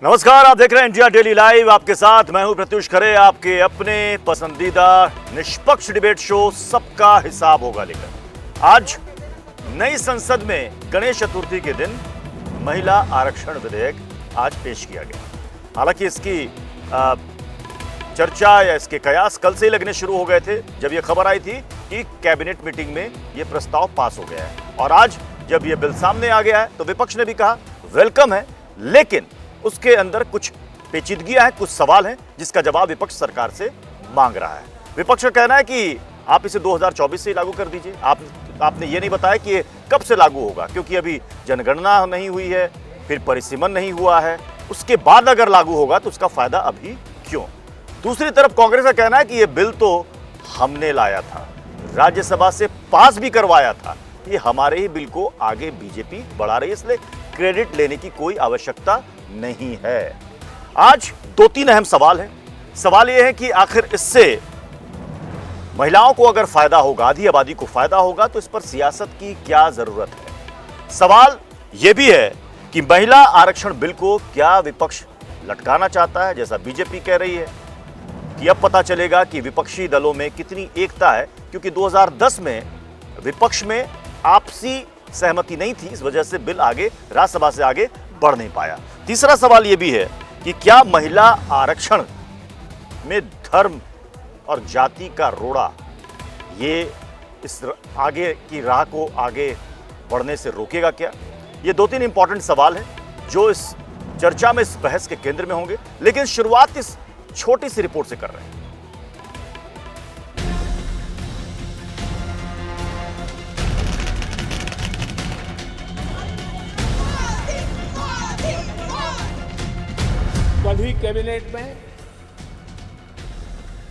नमस्कार, आप देख रहे हैं इंडिया डेली लाइव। आपके साथ मैं हूं प्रत्युष खरे, आपके अपने पसंदीदा निष्पक्ष डिबेट शो सबका हिसाब होगा लेकर। आज नई संसद में गणेश चतुर्थी के दिन महिला आरक्षण विधेयक आज पेश किया गया। हालांकि इसकी चर्चा या इसके कयास कल से ही लगने शुरू हो गए थे, जब यह खबर आई थी कि कैबिनेट मीटिंग में यह प्रस्ताव पास हो गया है। और आज जब यह बिल सामने आ गया है तो विपक्ष ने भी कहा वेलकम है, लेकिन उसके अंदर कुछ पेचीदगियां हैं, कुछ सवाल हैं जिसका जवाब विपक्ष सरकार से मांग रहा है। विपक्ष का कहना है कि आप इसे 2024 से ही लागू कर दीजिए। आपने ये नहीं बताया कि ये कब से लागू होगा, क्योंकि अभी जनगणना नहीं हुई है, फिर परिसीमन नहीं हुआ है। उसके बाद अगर लागू होगा तो उसका फायदा अभी क्यों? दूसरी तरफ कांग्रेस का कहना है कि ये बिल तो हमने लाया था, राज्यसभा से पास भी करवाया था, ये हमारे ही बिल को आगे बीजेपी बढ़ा रही है, इसलिए क्रेडिट लेने की कोई आवश्यकता नहीं है। आज दो तीन अहम सवाल हैं। सवाल यह है कि आखिर इससे महिलाओं को अगर फायदा होगा, आधी आबादी को फायदा होगा, तो इस पर सियासत की क्या जरूरत है। सवाल यह भी है कि महिला आरक्षण बिल को क्या विपक्ष लटकाना चाहता है, जैसा बीजेपी कह रही है, कि अब पता चलेगा कि विपक्षी दलों में कितनी एकता है, क्योंकि 2010 में विपक्ष में आपसी सहमति नहीं थी, इस वजह से बिल आगे राज्यसभा से आगे बढ़ नहीं पाया। तीसरा सवाल यह भी है कि क्या महिला आरक्षण में धर्म और जाति का रोड़ा ये इस आगे की राह को आगे बढ़ने से रोकेगा क्या? ये दो तीन इंपॉर्टेंट सवाल हैं जो इस चर्चा में, इस बहस के केंद्र में होंगे। लेकिन शुरुआत इस छोटी सी रिपोर्ट से कर रहे हैं। कल ही कैबिनेट में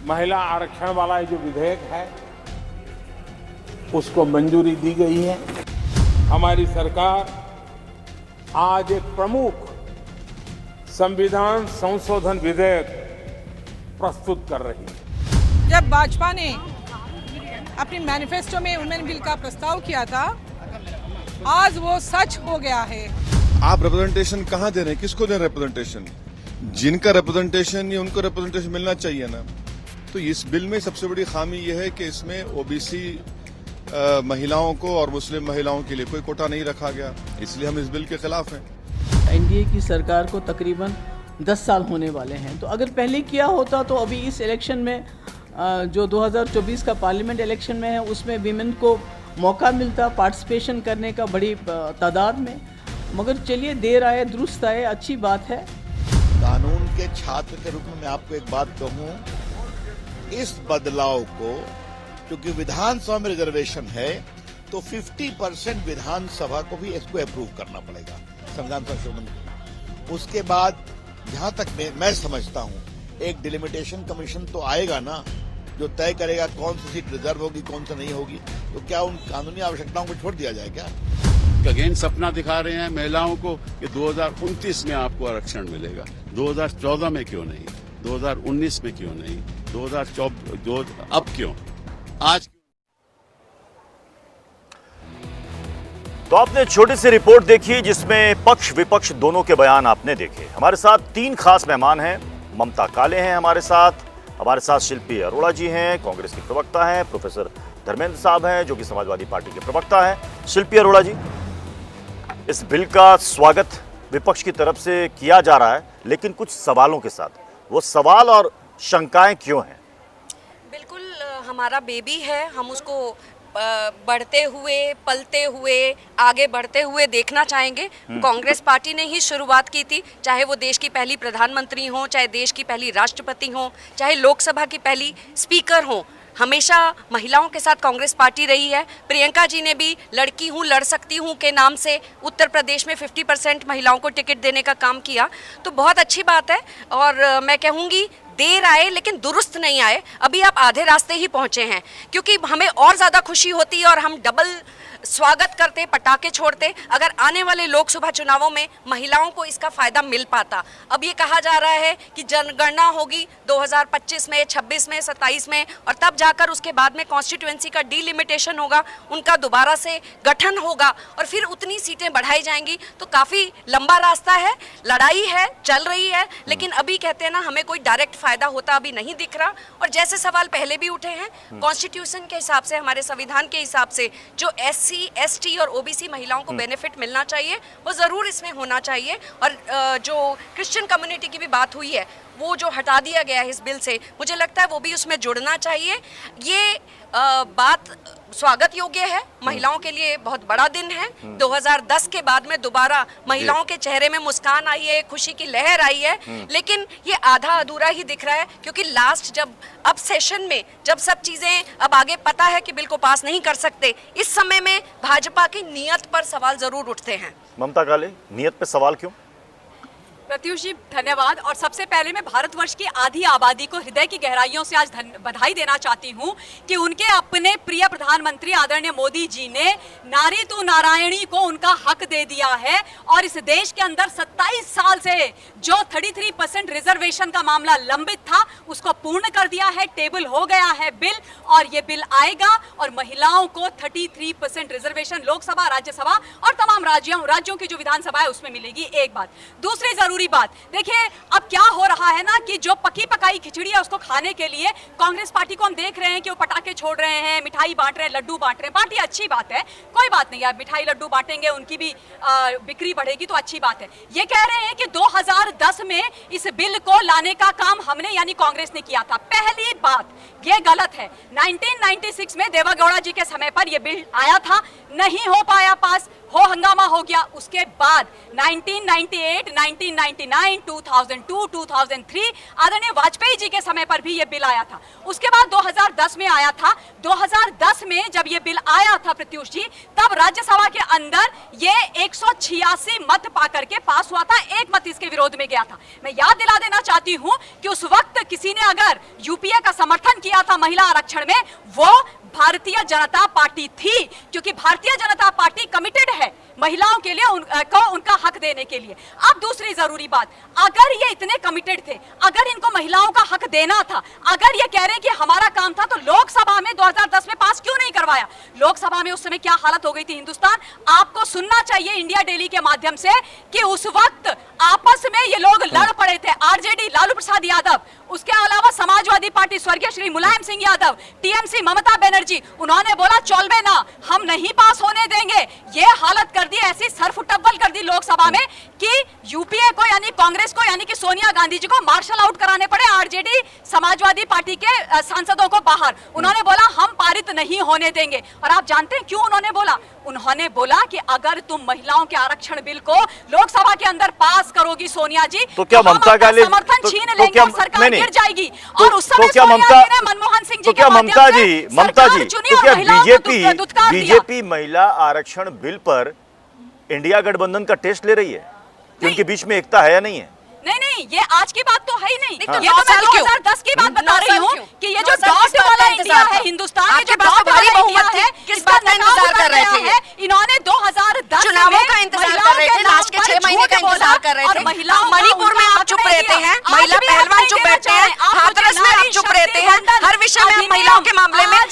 महिला आरक्षण वाला जो विधेयक है उसको मंजूरी दी गई है। हमारी सरकार आज एक प्रमुख संविधान संशोधन विधेयक प्रस्तुत कर रही है। जब भाजपा ने अपने मैनिफेस्टो में वुमेन बिल का प्रस्ताव किया था, आज वो सच हो गया है। आप रिप्रेजेंटेशन कहाँ दे रहे हैं? किसको दे रहे हैं रिप्रेजेंटेशन? जिनका रिप्रेजेंटेशन या उनको रिप्रेजेंटेशन मिलना चाहिए ना। तो इस बिल में सबसे बड़ी खामी यह है कि इसमें ओबीसी महिलाओं को और मुस्लिम महिलाओं के लिए कोई कोटा नहीं रखा गया, इसलिए हम इस बिल के खिलाफ हैं। एनडीए की सरकार को तकरीबन 10 साल होने वाले हैं, तो अगर पहले किया होता तो अभी इस इलेक्शन में जो 2024 का पार्लियामेंट इलेक्शन में है उसमें वीमेन को मौका मिलता पार्टिसिपेशन करने का बड़ी तादाद में। मगर चलिए, देर आए दुरुस्त आए, अच्छी बात है। कानून के छात्र के रूप में मैं आपको एक बात कहूं, इस बदलाव को, क्योंकि विधानसभा में रिजर्वेशन है तो 50% विधानसभा को भी इसको अप्रूव करना पड़ेगा संविधान संशोधन को। उसके बाद जहां तक मैं समझता हूं एक डिलिमिटेशन कमीशन तो आएगा ना, जो तय करेगा कौन सी सीट रिजर्व होगी कौन सी नहीं होगी। तो क्या उन कानूनी आवश्यकताओं को छोड़ दिया जाए क्या? अगेन सपना दिखा रहे हैं महिलाओं को कि 2029 में आपको आरक्षण मिलेगा। 2014 में क्यों नहीं, 2019 में क्यों नहीं, 2024 अब क्यों? आज तो आपने छोटी सी रिपोर्ट देखी जिसमें पक्ष विपक्ष दोनों के बयान आपने देखे। हमारे साथ तीन खास मेहमान हैं। ममता काले हैं हमारे साथ शिल्पी अरोड़ा जी हैं, कांग्रेस की प्रवक्ता हैं, प्रोफेसर धर्मेंद्र साहब हैं जो कि समाजवादी पार्टी के प्रवक्ता हैं। शिल्पी अरोड़ा जी, इस बिल का स्वागत विपक्ष की तरफ से किया जा रहा है, लेकिन कुछ सवालों के साथ। वो सवाल और शंकाएं क्यों हैं? बिल्कुल, हमारा बेबी है, हम उसको बढ़ते हुए, पलते हुए, आगे बढ़ते हुए देखना चाहेंगे। कांग्रेस पार्टी ने ही शुरुआत की थी, चाहे वो देश की पहली प्रधानमंत्री हो, चाहे देश की पहली राष्ट्रपति हो, चाहे लोकसभा की पहली स्पीकर हो, हमेशा महिलाओं के साथ कांग्रेस पार्टी रही है। प्रियंका जी ने भी लड़की हूँ लड़ सकती हूँ के नाम से उत्तर प्रदेश में 50% महिलाओं को टिकट देने का काम किया, तो बहुत अच्छी बात है। और मैं कहूँगी देर आए लेकिन दुरुस्त नहीं आए। अभी आप आधे रास्ते ही पहुँचे हैं, क्योंकि हमें और ज़्यादा खुशी होती और हम डबल स्वागत करते, पटाखे छोड़ते अगर आने वाले लोकसभा चुनावों में महिलाओं को इसका फायदा मिल पाता। अब ये कहा जा रहा है कि जनगणना होगी 2025 में, 26 में, 27 में और तब जाकर उसके बाद में कॉन्स्टिट्यूएंसी का डिलिमिटेशन होगा, उनका दोबारा से गठन होगा और फिर उतनी सीटें बढ़ाई जाएंगी। तो काफी लंबा रास्ता है, लड़ाई है, चल रही है, लेकिन अभी कहते हैं ना हमें कोई डायरेक्ट फायदा होता अभी नहीं दिख रहा। और जैसे सवाल पहले भी उठे हैं, कॉन्स्टिट्यूशन के हिसाब से, हमारे संविधान के हिसाब से जो SC, ST और OBC महिलाओं को बेनिफिट मिलना चाहिए वो जरूर इसमें होना चाहिए। और जो क्रिश्चियन कम्युनिटी की भी बात हुई है वो जो हटा दिया गया है इस बिल से, मुझे लगता है वो भी उसमें जुड़ना चाहिए। ये बात स्वागत योग्य है, महिलाओं के लिए बहुत बड़ा दिन है। 2010 के बाद में दोबारा महिलाओं के चेहरे में मुस्कान आई है, खुशी की लहर आई है, लेकिन ये आधा अधूरा ही दिख रहा है क्योंकि लास्ट जब अब सेशन में जब सब चीजें अब आगे पता है कि बिल को पास नहीं कर सकते, इस समय में भाजपा की नीयत पर सवाल जरूर उठते हैं। ममता काले, नीयत पे सवाल क्यों? प्रत्युष जी धन्यवाद। और सबसे पहले मैं भारतवर्ष की आधी आबादी को हृदय की गहराइयों से आज बधाई देना चाहती हूं कि उनके अपने प्रिय प्रधानमंत्री आदरणीय मोदी जी ने नारी तू नारायणी को उनका हक दे दिया है और इस देश के अंदर 27 साल से जो 33% रिजर्वेशन का मामला लंबित था उसको पूर्ण कर दिया है, टेबल हो गया है बिल और ये बिल आएगा और महिलाओं को 33% रिजर्वेशन लोकसभा, राज्यसभा और तमाम राज्यों की जो विधानसभा है उसमें मिलेगी। एक बात। दूसरी जरूरी बात, देखिए अब क्या हो रहा है ना कि जो पकी पकाई खिचड़ी है उसको खाने के लिए कांग्रेस पार्टी को हम देख रहे हैं कि वो पटाखे छोड़ रहे हैं, मिठाई बांट रहे हैं, लड्डू बांट रहे हैं। पार्टी अच्छी बात है, कोई बात नहीं, आप मिठाई लड्डू बांटेंगे, उनकी भी बिक्री बढ़ेगी तो अच्छी बात है। ये कह रहे हैं कि 2010 में इस बिल को लाने का काम हमने यानी कांग्रेस ने किया था। पहली बात ये गलत है। 1996 में देवेगौड़ा जी के समय पर यह बिल आया था, नहीं हो पाया पास, हो हंगामा हो गया। उसके बाद 1998, 1999, 2002, 2003 आदरणीय वाजपेयी जी के समय पर भी यह बिल आया था। उसके बाद 2010 में आया था। 2010 में जब यह बिल आया था प्रत्युष जी, तब राज्यसभा के अंदर यह 186 मत पाकर के पास हुआ था, एक मत इसके विरोध में गया था। मैं याद दिला देना चाहती हूं कि उस वक्त किसी ने अगर यूपीए का समर्थन किया था महिला आरक्षण में, वो भारतीय जनता पार्टी थी, क्योंकि भारतीय जनता पार्टी कमिटेड है महिलाओं के लिए उनका हक देने के लिए। अब दूसरी जरूरी बात, अगर ये इतने कमिटेड थे, अगर इनको महिलाओं का हक देना था, अगर ये कह रहे हैं कि हमारा काम था, तो लोकसभा में 2010 में पास क्यों नहीं करवाया? लोकसभा में उस समय क्या हालत हो गई थी हिंदुस्तान, आपको सुनना चाहिए इंडिया डेली के माध्यम से कि उस वक्त आपस में ये लोग लड़ पड़े थे। आरजेडी लालू प्रसाद यादव, उसके अलावा समाजवादी पार्टी स्वर्गीय श्री मुलायम सिंह यादव, टीएमसी ममता बनर्जी, उन्होंने बोला चौलबे ना, हम नहीं पास होने देंगे। ये हालत कर दी, ऐसी सरफुटब्बल कर दी लोकसभा में कि यूपीए को यानी कांग्रेस को यानी कि सोनिया गांधी जी को मार्शल आउट कराने पड़े आरजेडी समाजवादी पार्टी के सांसदों को बाहर। उन्होंने बोला हम पारित नहीं होने देंगे। और आप जानते हैं क्यों उन्होंने बोला? उन्होंने बोला कि अगर तुम महिलाओं के आरक्षण बिल को लोकसभा के अंदर पास करोगी सोनिया जी, तो क्या ममता काले समर्थन छीन लेंगे और सरकार गिर जाएगी। और उस समय क्या सोनिया जी ने मनमोहन सिंह जी के ममता जी तो क्या बीजेपी दी। महिला आरक्षण बिल पर इंडिया गठबंधन का टेस्ट ले रही है कि उनके बीच में एकता है या नहीं है? नहीं, ये आज की बात तो है ही नहीं। हाँ। ये तो मैं 2010 की बात बता रही हूँ कि ये जो डॉट वाला इंडिया है हिंदुस्तान में, जो डॉट वाला इंडिया है, किस बात का इंतजार कर रहे थे? इन्होंने 2010 चुनावों का इंतजार कर रहे थे, लास्ट के 6 महीने का इंतजार कर रहे थे। मणिपुर में आप चुप रहते हैं, महिला पहलवान चुप बैठते हैं, हाथरस में आप चुप रहते हैं, हर विषय में महिलाओं के मामले में। अब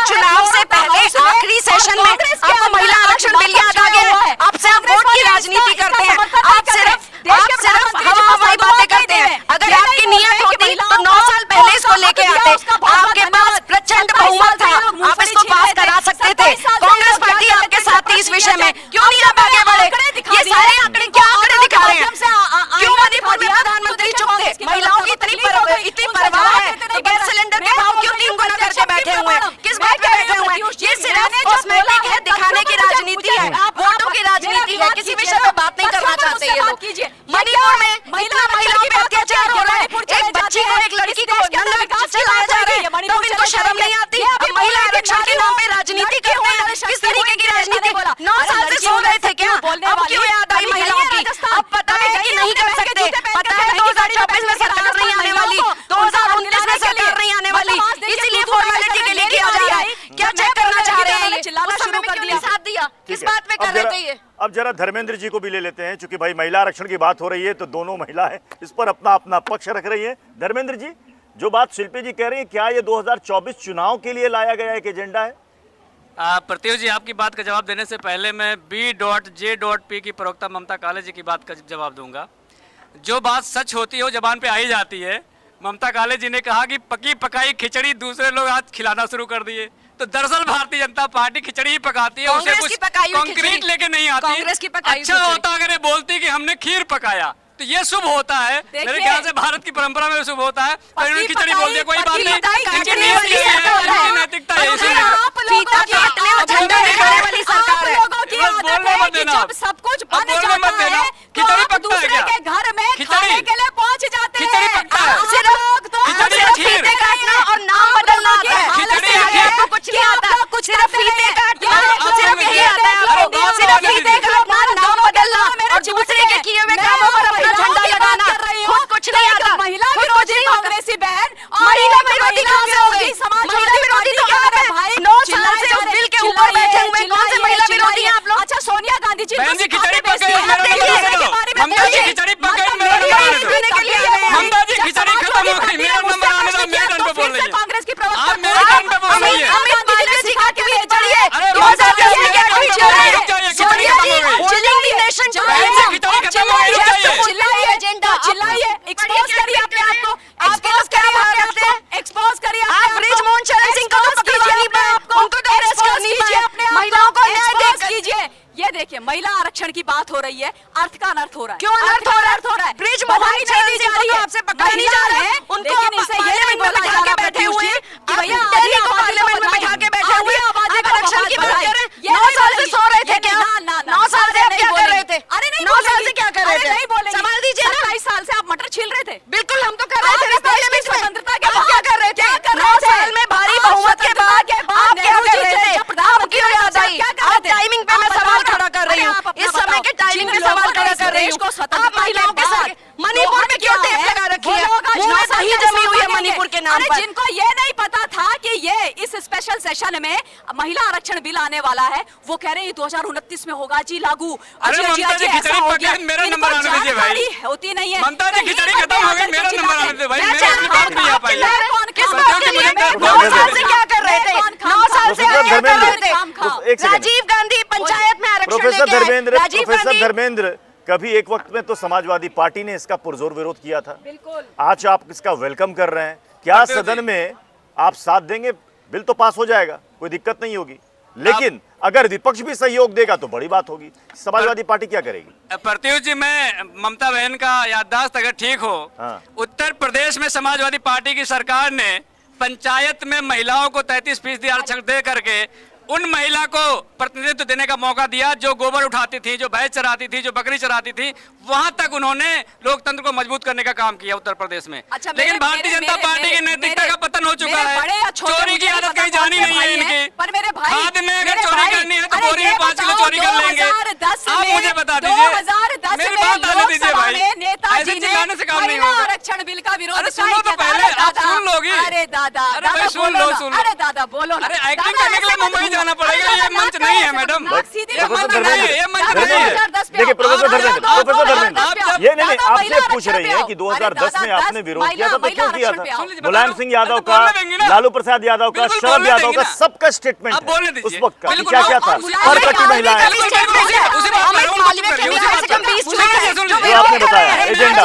चुनाव से पहले आखिरी सेशन में आपको महिला आरक्षण बिल याद आ गया है। आप सिर्फ वोट की राजनीति करते हैं, आप सिर्फ हवाई बातें करते हैं। अगर आपकी नीयत होती तो 9 साल पहले इसको लेके आते, आपके पास प्रचंड बहुमत था, आप इसको पास करा सकते थे। कांग्रेस पार्टी आपके साथ थी इस विषय में, क्यों नहीं आप आगे बढ़े? ये सारे आंकड़े क्या आंकड़े दिखा रहे हैं? क्यों मणिपुर में प्रधानमंत्री चुप थे? महिलाओं की इतनी परवाह है तो गैस सिलेंडर के भाव क्यों 3 गुना करके बैठे हुए हैं? किस बात पे बैठे हुए हैं? ये सिर्फ कॉस्मेटिक है, दिखाने की राजनीति है, वोटों की राजनीति है, किसी विषय पे बात नहीं करना चाहते ये लोग। मणिपुर में महिलाओं पे अत्याचार हो रहा है, एक बच्ची को, एक लड़की को चलाया जा रहा है, तो इनको शर्म नहीं आती? अब महिला आरक्षण के नाम पे राजनीति करते हैं, किस तरीके की राजनीति? 9 साल से सो गए थे क्या? अब क्यों याद आई महिलाओं की? अब पता है कि नहीं कर सकते, पता है 2024 में सरकार नहीं आने वाली, 2019 में सरकार नहीं आने वाली, इसीलिए फॉर्मेलिटी के लिए किया जा रहा है। क्या चेक करना चाह रहे हैं? उस समय में क्यों नहीं साथ दिया? जरा धर्मेंद्र जी को भी ले लेते हैं, क्योंकि भाई महिला आरक्षण की बात हो रही है तो दोनों महिला है इस पर अपना अपना पक्ष रख रही है। धर्मेंद्र जी, जो बात शिल्पी जी कह रही है, क्या ये 2024 चुनाव के लिए लाया गया एक एजेंडा है? प्रत्युष जी, आपकी बात का जवाब देने से पहले मैं B.J.P की प्रवक्ता ममता काले जी की बात का जवाब दूंगा। जो बात सच होती है वो जबान पे आ ही जाती है। ममता काले जी ने कहा कि पकी पकाई खिचड़ी दूसरे लोग आज खिलाना शुरू कर दिए, तो दरअसल भारतीय जनता पार्टी खिचड़ी ही पकाती है, उसे कुछ कंक्रीट लेके नहीं आती। अच्छा होता अगर ये बोलती कि हमने खीर पकाया, तो ये शुभ होता है। मेरे ख्याल से भारत की परंपरा में शुभ होता है। पर इन्होंने खिचड़ी बोल दिया, कोई बात नहीं, इनकी नीयत ये है, इनकी नैतिकता है। जब सब कुछ बन जाता है तो आप दूसरे के घर में खाने के लिए पहुंच जाते हैं। फीते काटना और नाम बदलना है, कुछ नहीं आता, कुछ सिर्फ फीते काटना, सिर्फ यही आता है, सिर्फ फीते काटना, नाम बदलना और दूसरे के किए हुए कामों पर अपना झंडा लगाना, खुद कुछ नहीं आता। महिला विरोधी कांग्रेसी बहन, महिला विरोधी कहाँ से होगी? महिला विरोधी तो आप है, 9 साल से उस बिल के ऊपर बैठे हुए कौन से महिला विरोधी हैं आप लोग? अच्छा, सोनिया गांधी जी बहन जी खिचड़ी पक गई, ममता जी खिचड़ी पक गई, मेरा नंबर आने दो। ममता जी खिचड़ी खत्म हो गई, मेरा नंबर आने दो। मेरे टर्न पे बोल रही है, कांग्रेस की प्रवक्ता आप मेरे टर्न पे बोल रही है। अमित मालवीय सिखा के भी पढ़िए, अरे 2010 में क्या ट्वीट कर रहे हैं? खिचड़ी खत्म हो गई, होल्डिंग द नेशन टू खिचड़ी खत्म हो गई, चिल्लाइए एजेंडा, चिल्लाइए, एक्सपोज करिए अपने आप को, एक्सपोज करिए अपने आप को, एक्सपोज करिए आप ब्रिजमोहन शरण सिंह को तो पकड़वानी पाए, उनको तो अरेस्ट करनी पाए, महिलाओं को न्याय देकर कीजिए। ये देखिए, महिला आरक्षण की बात हो रही है, अर्थ का अनर्थ हो रहा है। क्यों अनर्थ हो रहा है? ब्रिजमोहन शरण सिंह को तो आपसे पकड़ा नहीं जा रहा है, उनको पार्लियामेंट में बिठा के बैठे हुए हैं, भैया दिल्ली को पार्लियामेंट में बिठा के बैठे हुए हैं, आरक्षण की बात कर रहे हैं। 9 साल से सो रहे थे क्या? 9 साल से आप क्या कर रहे थे? अरे नहीं, 9 साल से क्या कर रहे थे? नहीं बोलेंगे, संभाल दीजिए ना। 27 साल से आप मटर छील रहे थे। बिल्कुल, हम तो कर रहे थे पार्लियामेंट में। स्वतंत्रता के आप क्या कर रहे थे? 9 साल में भारी बहुमत के बाद आप क्या कर रहे थे? अब क्यों याद आई? आप टाइमिंग पे मैं सवाल खड़ा कर रही हूँ, इस समय के टाइमिंग पे सवाल खड़ा कर रही हूँ। आप महिलाओं के साथ मणिपुर में क्यों टेप लगा रखी है? मुंह में सही जमी हुई है मणिपुर के नाम पर। जिनको ये नहीं पता था कि ये इस स्पेशल सेशन में महिला आरक्षण बिल आने वाला है, वो कह रहे हैं 2029 में होगा जी लागू। अरे ममता जी खिचड़ी पक गई, मेरा नंबर आने दीजिए भाई। होती नहीं है ममता जी खिचड़ी खत्म हो गई, मेरा नंबर आने दीजिए भाई, मेरी अपनी बात नहीं आ पाई। किस बात के लिए? 9 साल से क्या कर रहे थे? 9 साल से आप क्या कर रहे थे? राजीव गांधी पंचायत में आरक्षण प्रोफेसर लेके आए। धर्मेंद्र, राजीव प्रोफेसर गांधी धर्मेंद्र, कभी एक वक्त में तो समाजवादी पार्टी ने इसका पुरजोर विरोध किया था, आज आप इसका वेलकम कर रहे हैं। क्या सदन में आप साथ देंगे? बिल तो पास हो जाएगा, कोई दिक्कत नहीं होगी, लेकिन अगर विपक्ष भी सहयोग देगा तो बड़ी बात होगी। समाजवादी पार्टी क्या करेगी? प्रत्युष जी, मैं ममता बहन का याददाश्त अगर ठीक हो, हाँ। उत्तर प्रदेश में समाजवादी पार्टी की सरकार ने पंचायत में महिलाओं को 33% आरक्षण दे करके उन महिला को प्रतिनिधित्व देने का मौका दिया जो गोबर उठाती थी, जो भैंस चराती थी, जो बकरी चराती थी। वहां तक उन्होंने लोकतंत्र को मजबूत करने का काम किया उत्तर प्रदेश में। अच्छा, लेकिन भारतीय जनता पार्टी की नैतिकता का पतन हो चुका है। चोरी की आदत कहीं जानी नहीं है इनकी। पर मेरे भाई, खाद में अगर चोरी करनी है तो बोरी में 5 किलो चोरी कर लेंगे। आप मुझे बता दीजिए, 2010 मेरी में बात आने दीजिए भाई, नेताजी ऐसे चिल्लाने से काम नहीं महिला होगा। आरक्षण बिल का विरोध अरे सुनो तो पहले, आप सुन लोगी। अरे दादा, अरे भाई सुन लो, सुन लो। अरे दादा बोलो ना। अरे एक्टिंग करने के लिए मुंबई जाना पड़ेगा, ये मंच नहीं है मैडम, ये मंच नहीं है, ये मंच नहीं है। देखिए प्रोफेसर धर्मेंद्र, प्रोफेसर धर्मेंद्र, ये नहीं, दादा, आपसे महिला पूछ रही है आरक्षण कि पे आओ। 2010 में अरे आपने विरोध किया था तो महिला क्यों किया आरक्षण पे था? आओ। मुलायम सिंह यादव का, बोलने देंगे ना? लालू प्रसाद यादव का, बिल्कुल शरद बोलने यादव देंगे का, ना? सबका स्टेटमेंट आप बोलने है उस दीजिए। वक्त का कि बिल्कुल, क्या क्या था। और मुलायम पर कटी महिलाएं, उसी बात पर रहो, उसी बात पर रहो, जो आपने बताया एजेंडा,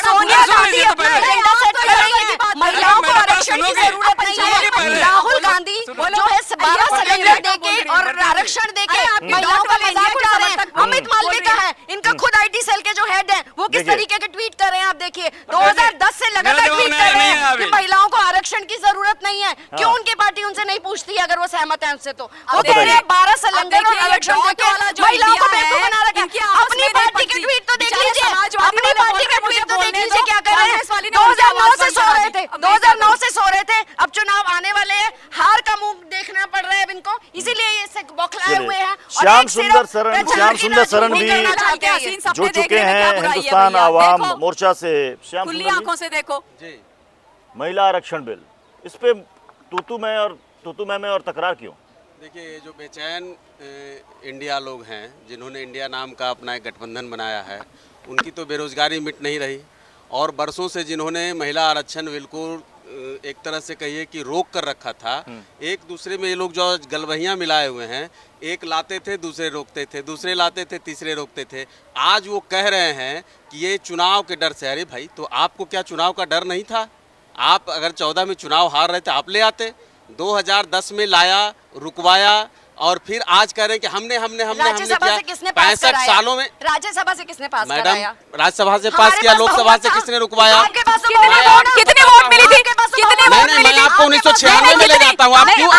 सोनिया गांधी अपना एजेंडा सेट कर रही है, महिलाओं को आरक्षण की जरूरत नहीं है। राहुल गांधी जो है 12 सिलेंडर देके और आरक्षण देके महिलाओं का मजाक उड़ा रहे हैं। अमित मालवीय का है, इनका खुद आईटी सेल के जो हेड हैं वो किस तरीके के ट्वीट कर रहे हैं आप देखिए। 2010 से लगातार ट्वीट कर रहे हैं कि महिलाओं को आरक्षण की जरूरत नहीं है। क्यों उनकी पार्टी उनसे नहीं पूछती है अगर वो सहमत है उनसे? तो वो कह रहे हैं 12 सिलेंडर और आरक्षण देके महिलाओं को बेवकूफ बना रखा है। अपनी पार्टी के ट्वीट तो देख लीजिए, अपनी पार्टी के ट्वीट तो देख लीजिए क्या कर रहे हैं। 2009 से सो रहे थे, 2009 से सो रहे थे, अब चुनाव आने वाले हैं, हार का मुंह देखना पड़ रहा है अब इनको, इसीलिए ये बौखलाए हुए हैं। श्याम सुंदर शरण भी जुड़ चुके हैं हिंदुस्तान आवाम मोर्चा से। श्याम खुली सुंदर आंखों से देखो। महिला आरक्षण बिल, इस पे तू मैं में और तकरार क्यों? देखिए, ये जो बेचैन इंडिया लोग हैं, जिन्होंने इंडिया नाम का अपना एक गठबंधन बनाया है, उनकी तो बेरोजगारी मिट नहीं रही। और बरसों से जिन्होंने महिला आरक्षण बिल्कुल एक तरह से कहिए कि रोक कर रखा था, एक दूसरे में ये लोग जो गलबहियाँ मिलाए हुए हैं, एक लाते थे दूसरे रोकते थे, दूसरे लाते थे तीसरे रोकते थे। आज वो कह रहे हैं कि ये चुनाव के डर से। अरे भाई, तो आपको क्या चुनाव का डर नहीं था? आप अगर 14 में चुनाव हार रहे थे, आप ले आते। 2010 में लाया, रुकवाया, और फिर आज कह रहे हैं कि हमने राज्यसभा से किसने किया। पास 65 सालों में राज्यसभा से किसने पास मैडम, कराया? राज्यसभा से पास किया, लोकसभा से किसने रुकवाया? आपके पास तो कितने वोट मिली थी? कितने वोट मिली नहीं, मैं थी? आपको 1996 में ले जाता हूँ। आप क्यों?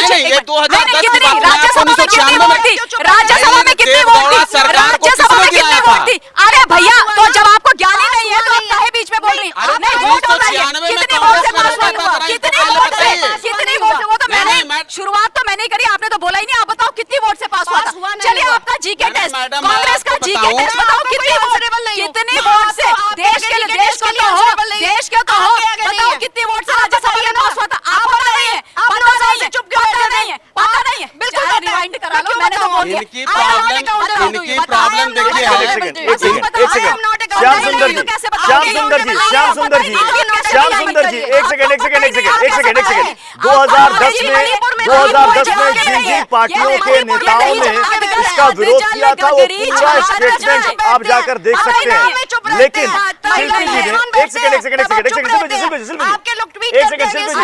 नहीं, ये 2010 की बात है। आपको 1996 में राज्यसभा में कितने वोट थी? सरकार को राज्यसभा में किसने कितने गिराया वोट था? थी? अरे भैया, तो जब आपको ज्ञान ही नहीं है तो आप काहे बीच में बोल रही? नहीं, वोट हो रही है। 1996 में कितने वोट से कांग्रेस पास में हुआ? रहता था, कितने पहले वोट से? बताइए। कितने वोट से? वो तो नहीं, मैंने मैं- शुरुआत तो मैंने ही करी, आपने तो बोला ही नहीं। आप बताओ कितनी वोट से पास हुआ था? चलिए, आपका जीके मैडम, टेस्ट, मैडम, मैं कांग्रेस का आपको जीके बताऊं। टेस्ट बताओ कितनी वोट से? कितनी वोट से? देश के लिए, देश को तो हो, देश को तो हो, बताओ कितनी वोट से राज्यसभा में पास हुआ था? आप पता नहीं है, पता नहीं है, चुप क्यों बैठे नहीं है? पता नहीं है, बिल्कुल रिवाइंड करा लो, मैंने तो बोल दिया। इनकी प्रॉब्लम देखिए है। एक सेकंड, एक सेकंड। श्याम सुंदर जी, श्याम सुंदर जी, श्याम सुंदर जी, श्याम सुंदर जी, एक सेकंड, एक सेकंड, एक सेकंड, एक सेकंड, एक सेकंड। 2010 में जिन जिन पार्टियों के नेताओं ने इसका विरोध किया था, वो पूरा स्टेटमेंट आप जाकर देख सकते हैं। लेकिन शिल्पी जी ने एक सेकंड, एक सेकंड, एक सेकंड, एक सेकंड, शिल्पी जी, एक सेकंड, शिल्पी जी,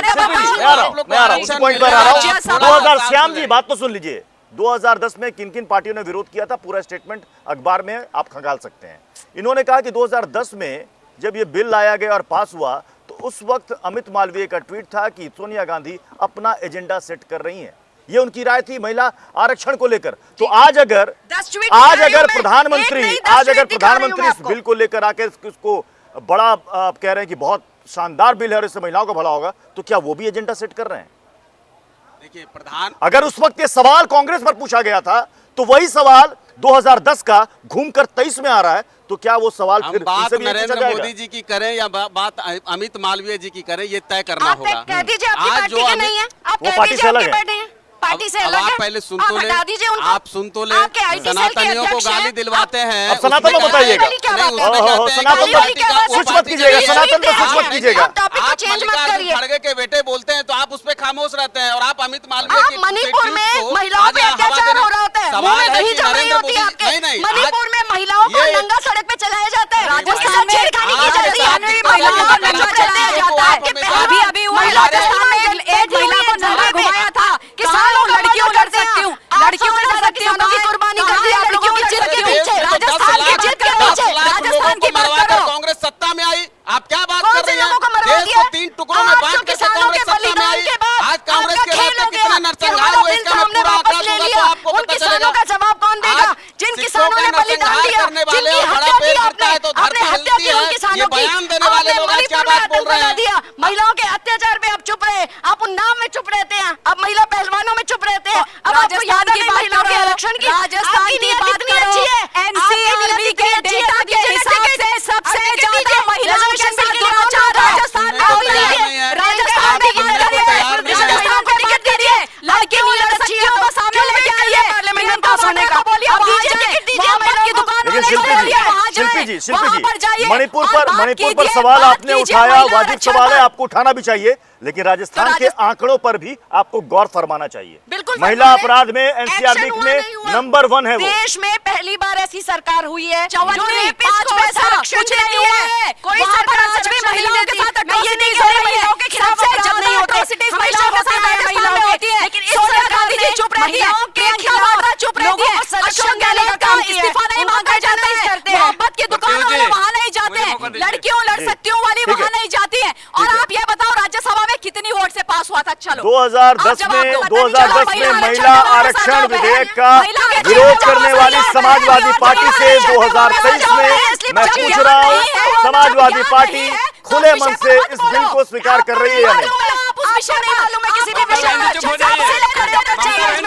मैं आ रहा हूँ, उसी पॉइंट पर आ रहा हूँ। 2000 श्याम जी, बात तो सुन लीजिए। 2010 में किन किन पार्टियों ने विरोध किया था, पूरा स्टेटमेंट अखबार में आप खंगाल सकते हैं। इन्होंने कहा कि 2010 में जब ये बिल लाया गया और पास हुआ, तो उस वक्त अमित मालवीय का ट्वीट था कि सोनिया गांधी अपना एजेंडा सेट कर रही हैं। ये उनकी राय थी महिला आरक्षण को लेकर। तो आज अगर प्रधानमंत्री इस बिल को लेकर आके इसको बड़ा आप कह रहे हैं कि बहुत शानदार बिल है और इससे महिलाओं का भला होगा, तो क्या वो भी एजेंडा सेट कर रहे हैं? देखिए, अगर उस वक्त ये सवाल कांग्रेस पर पूछा गया था, तो वही सवाल 2010 का घूमकर 23 में आ रहा है, तो क्या वो सवाल हम फिर बात से भी पूछा नरेंद्र जाएगा? मोदी जी की करें या बात अमित मालवीय जी की करें, ये तय करना आप होगा। कह दीजिए आपकी आज पार्टी जो के अमित- नहीं है, आप वो कह पार्टी दीजिए से अलग आपके है। पार्टी है, पार्टी से अब अलग आप है। पहले सुन आप तो ले, हटा दीजिए उनको। आप सुन तो ले। आपके IT सेल के सनातनियों को अध्यक्ष हैं। गाली दिलवाते हैं। अब सनातन उसमें को बताइएगा। गाली क्या बात है? ओहो, सनातन पर स्विच मत कीजिएगा, सनातन पर स्विच मत कीजिएगा। आप टॉपिक को चेंज मत करिए। खड़गे के बेटे बोलते हैं तो आप उस पर खामोश रहते हैं, और आप अमित मालवीय आप की मणिपुर में ट्वीट को महिलाओं पे आज हवा अत्याचार देने- हो रहा होता है, मुंह सवाल में है दही कि जम रही नरेंद्र होती है मोदी- आपके। नहीं, मणिपुर में महिलाओं को ये- नंगा सड़क पे चलाया जाता है, राजस्थान उसके साथ छेड़खानी की जाती है, महिलाओं को नंगा चलाया जाता है। अभी हुआ राजस्थान में एक महिला को नंगा घुमाया था। किसानों लड़कियों लड़ सकती हूँ, लड़कियों लड़ सकती हूँ, की कुर्बानी कर दी लड़कियों की जिद के पीछे, राजस्थान की जिद के पीछे, राजस्थान की बात करो। कांग्रेस सत्ता में आई, आप क्या बात कौन कर से रही हैं? लोगों को मरवा देश दिया? को 3 टुकड़ों में 800 बांट के किसानों कांग्रेस के सत्ता में बलिदान आई। के बाद आज कांग्रेस आपका के खेल रहते हो कितना गया नरसंहार कि हमारा हुए, बिल इसका तो मैं हमने पूरा वापस आंकड़ा ले दूंगा लिया। तो आपको उन पता किसानों चलेगा। का जवाब कौन देगा? आज जिन शिक्षकों किसानों का ने बलिदान नरसंहार दिया, करने वाले जिनकी और बड़ा हत्या पेड़ की गिरता है तो आपने धरती हत्या हिलती की उन है। किसानों ये की। बयान देने वाले आपने लोग आज क्या मणिपुर में बात बोल आतंक रहे बना हैं? दिया। महिलाओं के अत्याचार पे आप चुप रहे, आप उन नाम में चुप रहते हैं, आप महिला पहलवानों में चुप रहते हैं। अब आपको याद है महिलाओं के आरक्षण की? राजस्थान आपकी की नीयत बात कितनी करो। अच्छी है? एनसीआरबी के डेटा के हिसाब से सबसे ज्यादा महिलाओं के साथ दुराचार राजस्थान में हो रहा है। राजस्थान में राजस्थान को टिकट दीजिए, लड़कियों लड़ सकती हो तो सामने लेके आइए पार्लियामेंट पास होने का। अब दीजिए टिकट दीजिए, मोहम्मद की दुकान लेकिन शिल्पी जी, मणिपुर पर कीजिए, सवाल बात आपने कीजिए उठाया, महिला वाजिब आरक्षण सवाल है, पर। आपको उठाना भी चाहिए, लेकिन राजस्थान के आंकड़ों पर भी आपको गौर फरमाना चाहिए। बिल्कुल महिला फरमाएं। अपराध में एनसीआरबी एक्शन हुआ में नहीं हुआ। नंबर 1 है वो। देश में पहली बार ऐसी सरकार हुई है जो 54 रेपिस्ट को पैसा संरक्षण कुछ देती नहीं है। है। कोई वहाँ पर सरकार आज भी संरक्षण महिलाओं नहीं के देती। साथ मैं ये नहीं atrocities कह हो रही रही महिलाओं के खिलाफ सबसे अपराध नहीं ज्यादा होते। atrocities हमेशा महिलाओं के होते साथ हैं राजस्थान में महिलाओं होती है। लेकिन इस सोनिया सरकार गांधी जी ने चुप रहती है, महिलाओं के प्रियंका खिलाफ वाड्रा चुप रहती लोगों है, को संरक्षण अशोक देने का गहलोत काम का किया है। इस्तीफा नहीं उनको मांगा जाता नहीं है। करते हैं। मोहब्बत की दुकानों वाले वहाँ नहीं जाते हैं, मुझे मौका दीजिए। लड़कियों लड़ सकती हूँ वाली ठीक है। वहाँ नहीं जाती है। और आप ये बताओ राज्यसभा में कितनी वोट से पास हुआ था? चलो 2010 में महिला आरक्षण विधेयक का विरोध करने वाली समाजवादी पार्टी से 2023 में मैं पूछ रहा हूँ, समाजवादी पार्टी खुले मन से इस बिल को स्वीकार कर रही है या नहीं? आप उस विषय नहीं मालूम है किसी भी विषय में। चुप हो जाइए।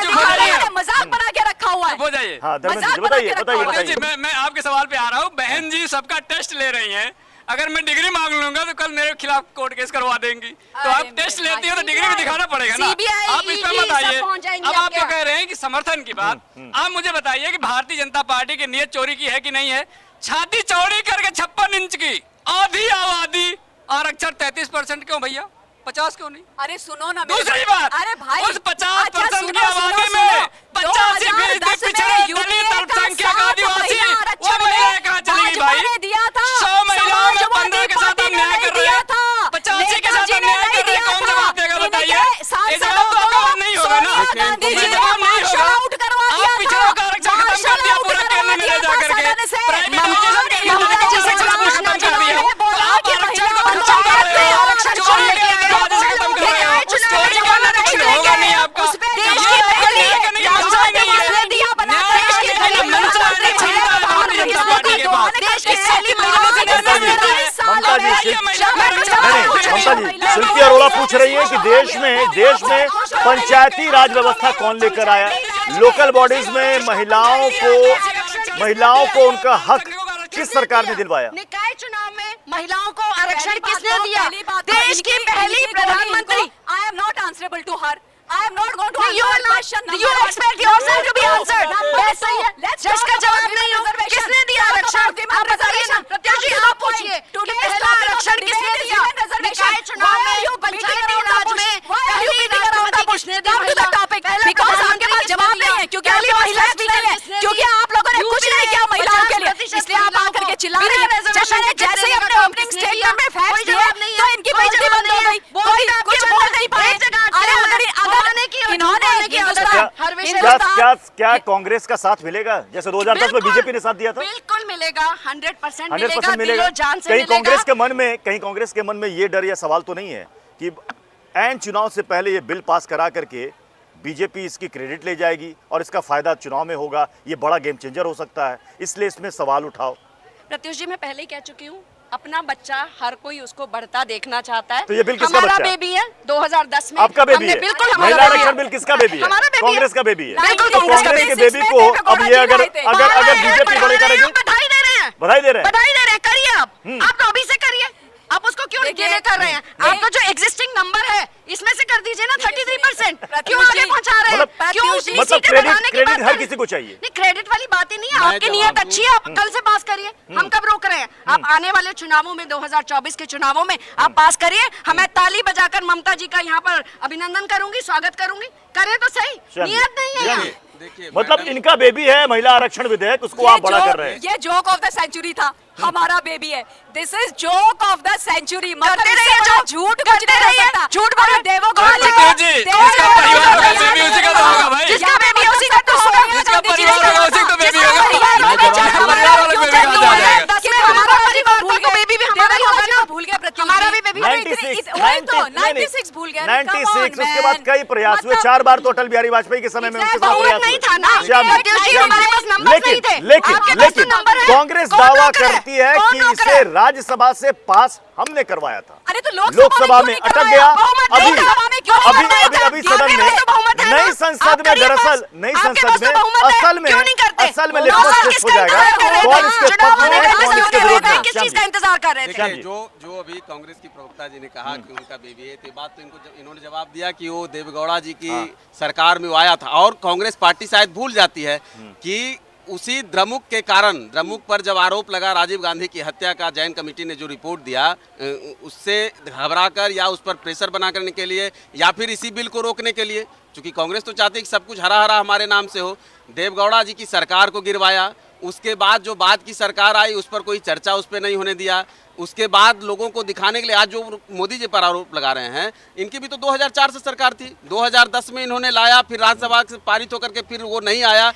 चुप हो जाइए। मजाक बना के रखा हुआ है। हो जाइए। हाँ धर्मेंद्र जी बताइए, बताइए, जी, बताइए। मैं आपके सवाल पे आ रहा हूँ। बहन जी सबका टेस्ट ले रही हैं। अगर मैं डिग्री मांग लूंगा तो कल मेरे खिलाफ कोर्ट केस करवा देंगी। तो आप टेस्ट लेती हो तो डिग्री भी दिखाना पड़ेगा ना। आप इस पर मत आइए। अब आप जो कह रहे हैं कि समर्थन की बात, आप मुझे बताइए कि भारतीय जनता पार्टी की नीयत चोरी की है कि नहीं है? छाती चौड़ी करके 56 इंच की आधी आबादी आरक्षण 33% क्यों भैया, 50 क्यों नहीं? अरे सुनो ना, दूसरी बात, अरे भाई उस 50% की आबादी में 85% दलित अल्पसंख्यक आदिवासी, वो महिलाएं कहाँ चलेगी भाई? 100 महिलाओं में 15 के साथ हम न्याय कर रहे हैं, 85 के साथ हम न्याय कर रहे हैं, कौन जवाब देगा बताइए? ये जवाब तो आपका नहीं होगा ना, ये जवाब नहीं होगा। आप पिछड़ों का आरक्षण खत्म कर दिया पूरा केंद्र में ले जाकर के, प्राइवेटाइजेशन कर दिया, आरक्षण घोषणा कर दिया, तो आप आरक्षण को खत्म कर रहे हो, चोरी करके आरक्षण खत्म कर रहे हो, चोरी का आरक्षण होगा नहीं आपका। ममता जी, शिल्पी अरोड़ा पूछ रही है कि देश में पंचायती राज व्यवस्था कौन लेकर आया? लोकल बॉडीज में महिलाओं को उनका हक किस सरकार ने दिलवाया? निकाय चुनाव में महिलाओं को आरक्षण किसने दिया? देश की पहली प्रधानमंत्री। I am not answerable to her. I am not going to answer You her are not. question. You expect yourself to be answered. बस सही है। जिसका जवाब नहीं हो, किसने दिया आरक्षण? आप बताइए ना, प्रत्याशी आप पूछिए कि पहला आरक्षण किसने दिया? निकाय चुनाव में, पंचायती राज में पहली राष्ट्रपति किसने दी? Because आपके पास जवाब नहीं है, क्योंकि आपकी महिला स्पीकर है, क्योंकि आप लोगों ने कुछ नहीं किया महिलाओं के लिए, इसलिए आप आकर के चिल्ला रहे हैं। जब मैंने जैसे ही अपने ओपनिंग स्टेटमेंट में फैक्ट्स दिए तो इनकी बेइज्जती बंद हो गई, कुछ बोल नहीं पाए। क्या कांग्रेस का साथ मिलेगा जैसे 2010 में बीजेपी ने साथ दिया था? बिल्कुल मिलेगा, 100% मिलेगा, दिलो जान से कहीं मिलेगा। कांग्रेस के मन में ये डर या सवाल तो नहीं है कि ऐन चुनाव से पहले ये बिल पास करा करके बीजेपी इसकी क्रेडिट ले जाएगी और इसका फायदा चुनाव में होगा, ये बड़ा गेम चेंजर हो सकता है, इसलिए इसमें सवाल उठाओ। प्रत्युष जी, मैं पहले ही कह चुकी हूँ, अपना बच्चा हर कोई उसको बढ़ता देखना चाहता है। तो ये बिल किसका हमारा बच्चा है? बेबी है 2010 में। आपका बेबी है? बिल्कुल महिला आरक्षण बिल किसका बेबी है? हमारा बेबी है। कांग्रेस का बेबी है। बिल्कुल तो कांग्रेस के बेबी को अब ये अगर बीजेपी बड़े करेगी, बधाई दे रहे हैं, बधाई दे रहे हैं, करिए आप तो अभी से करिए। आप उसको क्यों डिले कर रहे हैं? आपका जो एग्जिस्टिंग नंबर है इसमें से कर दीजिए ना 33%। क्यों आगे पहुंचा रहे हैं? क्यों मतलब क्रेडिट हर किसी को चाहिए? नहीं, क्रेडिट वाली बात ही नहीं है। आपकी नीयत अच्छी है, आप कल से पास करिए। हम कब रोक रहे हैं? आप आने वाले चुनावों में, 2024 के चुनावों में आप पास करिए। हमें ताली बजाकर ममता जी का यहाँ पर अभिनंदन करूंगी, स्वागत करूंगी। करें तो सही, नियत नहीं है यहाँ। मतलब इनका बेबी है महिला आरक्षण विधेयक, उसको आप बड़ा कर रहे हैं। ये जोक ऑफ द सेंचुरी था, हमारा बेबी है। This is joke of the century. करते रहिए जो झूठ करते रहिए, झूठ बोलो। देवगौड़ा जी जिसका परिवार होगा बेबी उसी का तो होगा भाई, जिसका बेबी उसी का तो होगा, जिसका परिवार होगा उसी का बेबी होगा। हमारा परिवार का बेबी भी हमारा ही होगा ना। भूल गया प्रत्युष, हमारा भी बेबी 96 भूल गया। 96 उसके बाद कई प्रयास हुए, 4 बार तो अटल बिहारी वाजपेयी के समय में उनके साथ प्रयास नहीं था ना। लेकिन कांग्रेस दावा करती है कि इसे राज्यसभा से पास हमने करवाया था। अरे तो लोकसभा में अटक गया। अभी सदन में, नई संसद में, दरअसल नई संसद में असल में लिटमस टेस्ट हो जाएगा कौन इसके पक्ष में है, कौन इसके विरोध में। किस चीज का इंतजार कर रहे थे? देखिए, जो अभी कांग्रेस की प्रवक्ता जी ने कहा कि उनका बेबी है, तो बात तो इन्होंने जवाब दिया कि वो देवेगौड़ा जी की सरकार में वो आया था। और कांग्रेस पार्टी शायद भूल जाती है कि उसी द्रमुक के कारण, द्रमुक पर जब आरोप लगा राजीव गांधी की हत्या का, जैन कमेटी ने जो रिपोर्ट दिया, उससे घबराकर या उस पर प्रेशर बना करने के लिए या फिर इसी बिल को रोकने के लिए, क्योंकि कांग्रेस तो चाहती है कि सब कुछ हरा हरा हमारे नाम से हो, देवेगौड़ा जी की सरकार को गिरवाया। उसके बाद जो बाद की सरकार आई उस पर कोई चर्चा उस पर नहीं होने दिया। उसके बाद लोगों को दिखाने के लिए आज जो मोदी जी पर आरोप लगा रहे हैं, इनकी भी तो 2004 से सरकार थी, 2010 में इन्होंने लाया, फिर राज्यसभा से पारित होकर के फिर वो नहीं आया।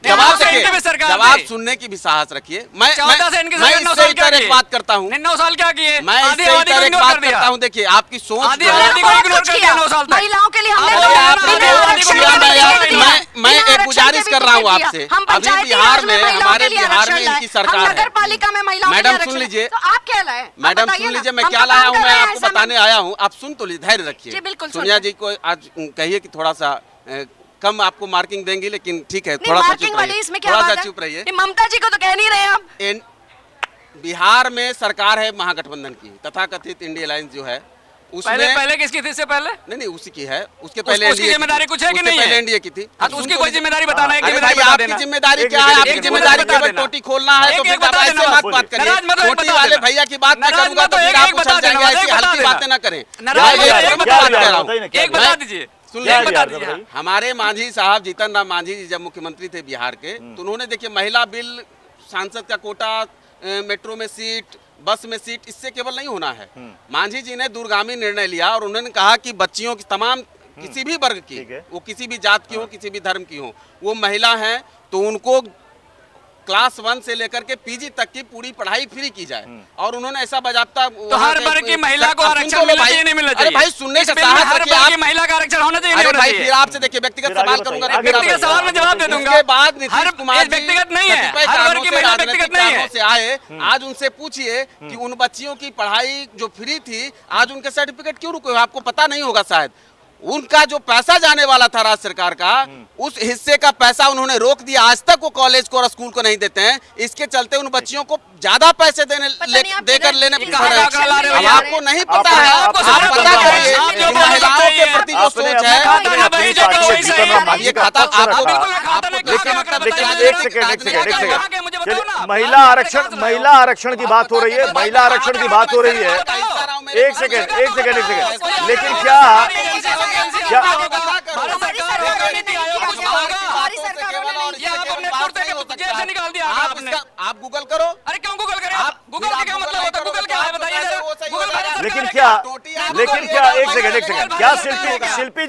जवाब सुनने की भी साहस रखिए। मैं इससे इतर एक बात करता हूँ, 9 साल क्या किए? मैं इससे इतर एक बात करता हूँ। देखिए, आपकी सोच महिलाओं के लिए मैं एक गुजारिश कर रहा हूँ आपसे। अभी बिहार में, हमारे बिहार में इनकी सरकार है। नगर पालिका में महिलाओं मैडम सुन लीजिए, आप क्या लाए? मैडम सुन लीजिए, मैं क्या लाया हूँ, मैं आपको बताने आया हूँ। आप सुन तो लीजिए, धैर्य रखिए। सोनिया जी को आज कहिए कि थोड़ा सा कम आपको मार्किंग देंगी, लेकिन ठीक है, थोड़ा सा चुप रहिए, थोड़ा सा चुप रहिए। ममता जी को तो कह नहीं रहे हम। बिहार में सरकार है महागठबंधन की, तथाकथित इंडिया अलायंस जो है उसमें पहले किसकी थी? इससे पहले नहीं उसी की है, उसके पहले उसकी जिम्मेदारी कुछ है कि नहीं है? पहले एनडीए की थी। हाँ, तो उसकी कोई जिम्मेदारी बताना है। अरे भाई आपकी जिम्मेदारी क्या है? आपकी जिम्मेदारी केवल टोटी खोलना है, तो फिर आप ऐसे बात करिए। टोटी वाले भैया की बात न करूंगा तो फिर आप उछल जाएंगे, ऐसी हल्की बातें न करें। एक बता दीजिए, सुन लीजिए, हमारे मांझी साहब जीतन राम मांझी जी जब मुख्यमंत्री थे बिहार के, तो उन्होंने देखिए महिला बिल, सांसद का कोटा, मेट्रो में सीट, बस में सीट, इससे केवल नहीं होना है। मांझी जी ने दूरगामी निर्णय लिया और उन्होंने कहा कि बच्चियों की तमाम किसी भी वर्ग की, वो किसी भी जात की हो, किसी भी धर्म की हो, वो महिला हैं तो उनको क्लास 1 से लेकर के पीजी तक की पूरी पढ़ाई फ्री की जाए। और उन्होंने ऐसा बजाबता तो हर वर्ग की महिला को आरक्षण मिलना चाहिए, नहीं मिलना चाहिए? अरे भाई सुनने का साहस हर रखिए वर्ग की आप। महिला का आरक्षण होना चाहिए, नहीं अरे होना भाई चाहिए? फिर आपसे देखिए व्यक्तिगत सवाल करूंगा, व्यक्तिगत सवाल में जवाब दे दूंगा। उसके बाद नीतीश कुमार जी व्यक्तिगत नहीं है, कतिपय हर वर्ग की कारणों से, महिला राजनीतिक व्यक्तिगत नहीं है। कारणों से आए, आज उनसे पूछिए कि उन बच्चियों की पढ़ाई जो फ्री थी, आज उनके सर्टिफिकेट क्यों रुके? आपको पता नहीं होगा शायद। उनका जो पैसा जाने वाला था राज्य सरकार का, उस हिस्से का पैसा उन्होंने रोक दिया। आज तक वो कॉलेज को और स्कूल को नहीं देते हैं। इसके चलते उन बच्चियों को ज्यादा पैसे देकर लेने पड़ रहे हैं। अब आपको नहीं पता है, आप पता करिए महिलाओं के प्रति जो सोच है, ये खाता महिला आरक्षण की बात हो रही है, महिला आरक्षण की बात हो रही है। एक सेकेंड, लेकिन क्या आप गूगल करो। अरे क्यों गूगल करें? गूगल का क्या मतलब होता है? गूगल क्या है बताइए जरा। लेकिन क्या एक सेकंड क्या शिल्पी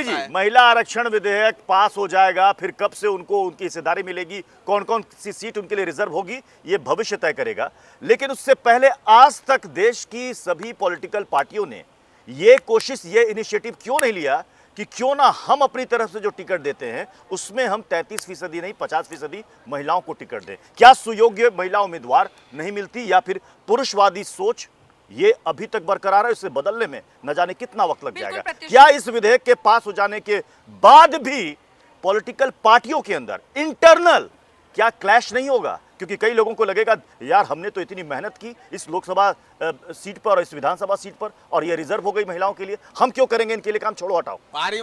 जी महिला आरक्षण विधेयक पास हो जाएगा, फिर कब से उनको उनकी हिस्सेदारी मिलेगी, कौन कौन सी सीट उनके लिए रिजर्व होगी, ये भविष्य तय करेगा। लेकिन उससे पहले आज तक देश की सभी पॉलिटिकल पार्टियों ने ये कोशिश, ये इनिशिएटिव क्यों नहीं लिया कि क्यों ना हम अपनी तरफ से जो टिकट देते हैं उसमें हम 33% नहीं 50% महिलाओं को टिकट दें? क्या सुयोग्य महिला उम्मीदवार नहीं मिलती, या फिर पुरुषवादी सोच ये अभी तक बरकरार है, इसे बदलने में न जाने कितना वक्त लग जाएगा? क्या इस विधेयक के पास हो जाने के बाद भी पॉलिटिकल पार्टियों के अंदर इंटरनल क्या क्लैश नहीं होगा? क्योंकि कई लोगों को लगेगा यार हमने तो इतनी मेहनत की इस लोकसभा सीट पर और इस विधानसभा सीट पर, और ये रिजर्व हो गई महिलाओं के लिए, हम क्यों करेंगे इनके लिए काम, छोड़ो हटाओ।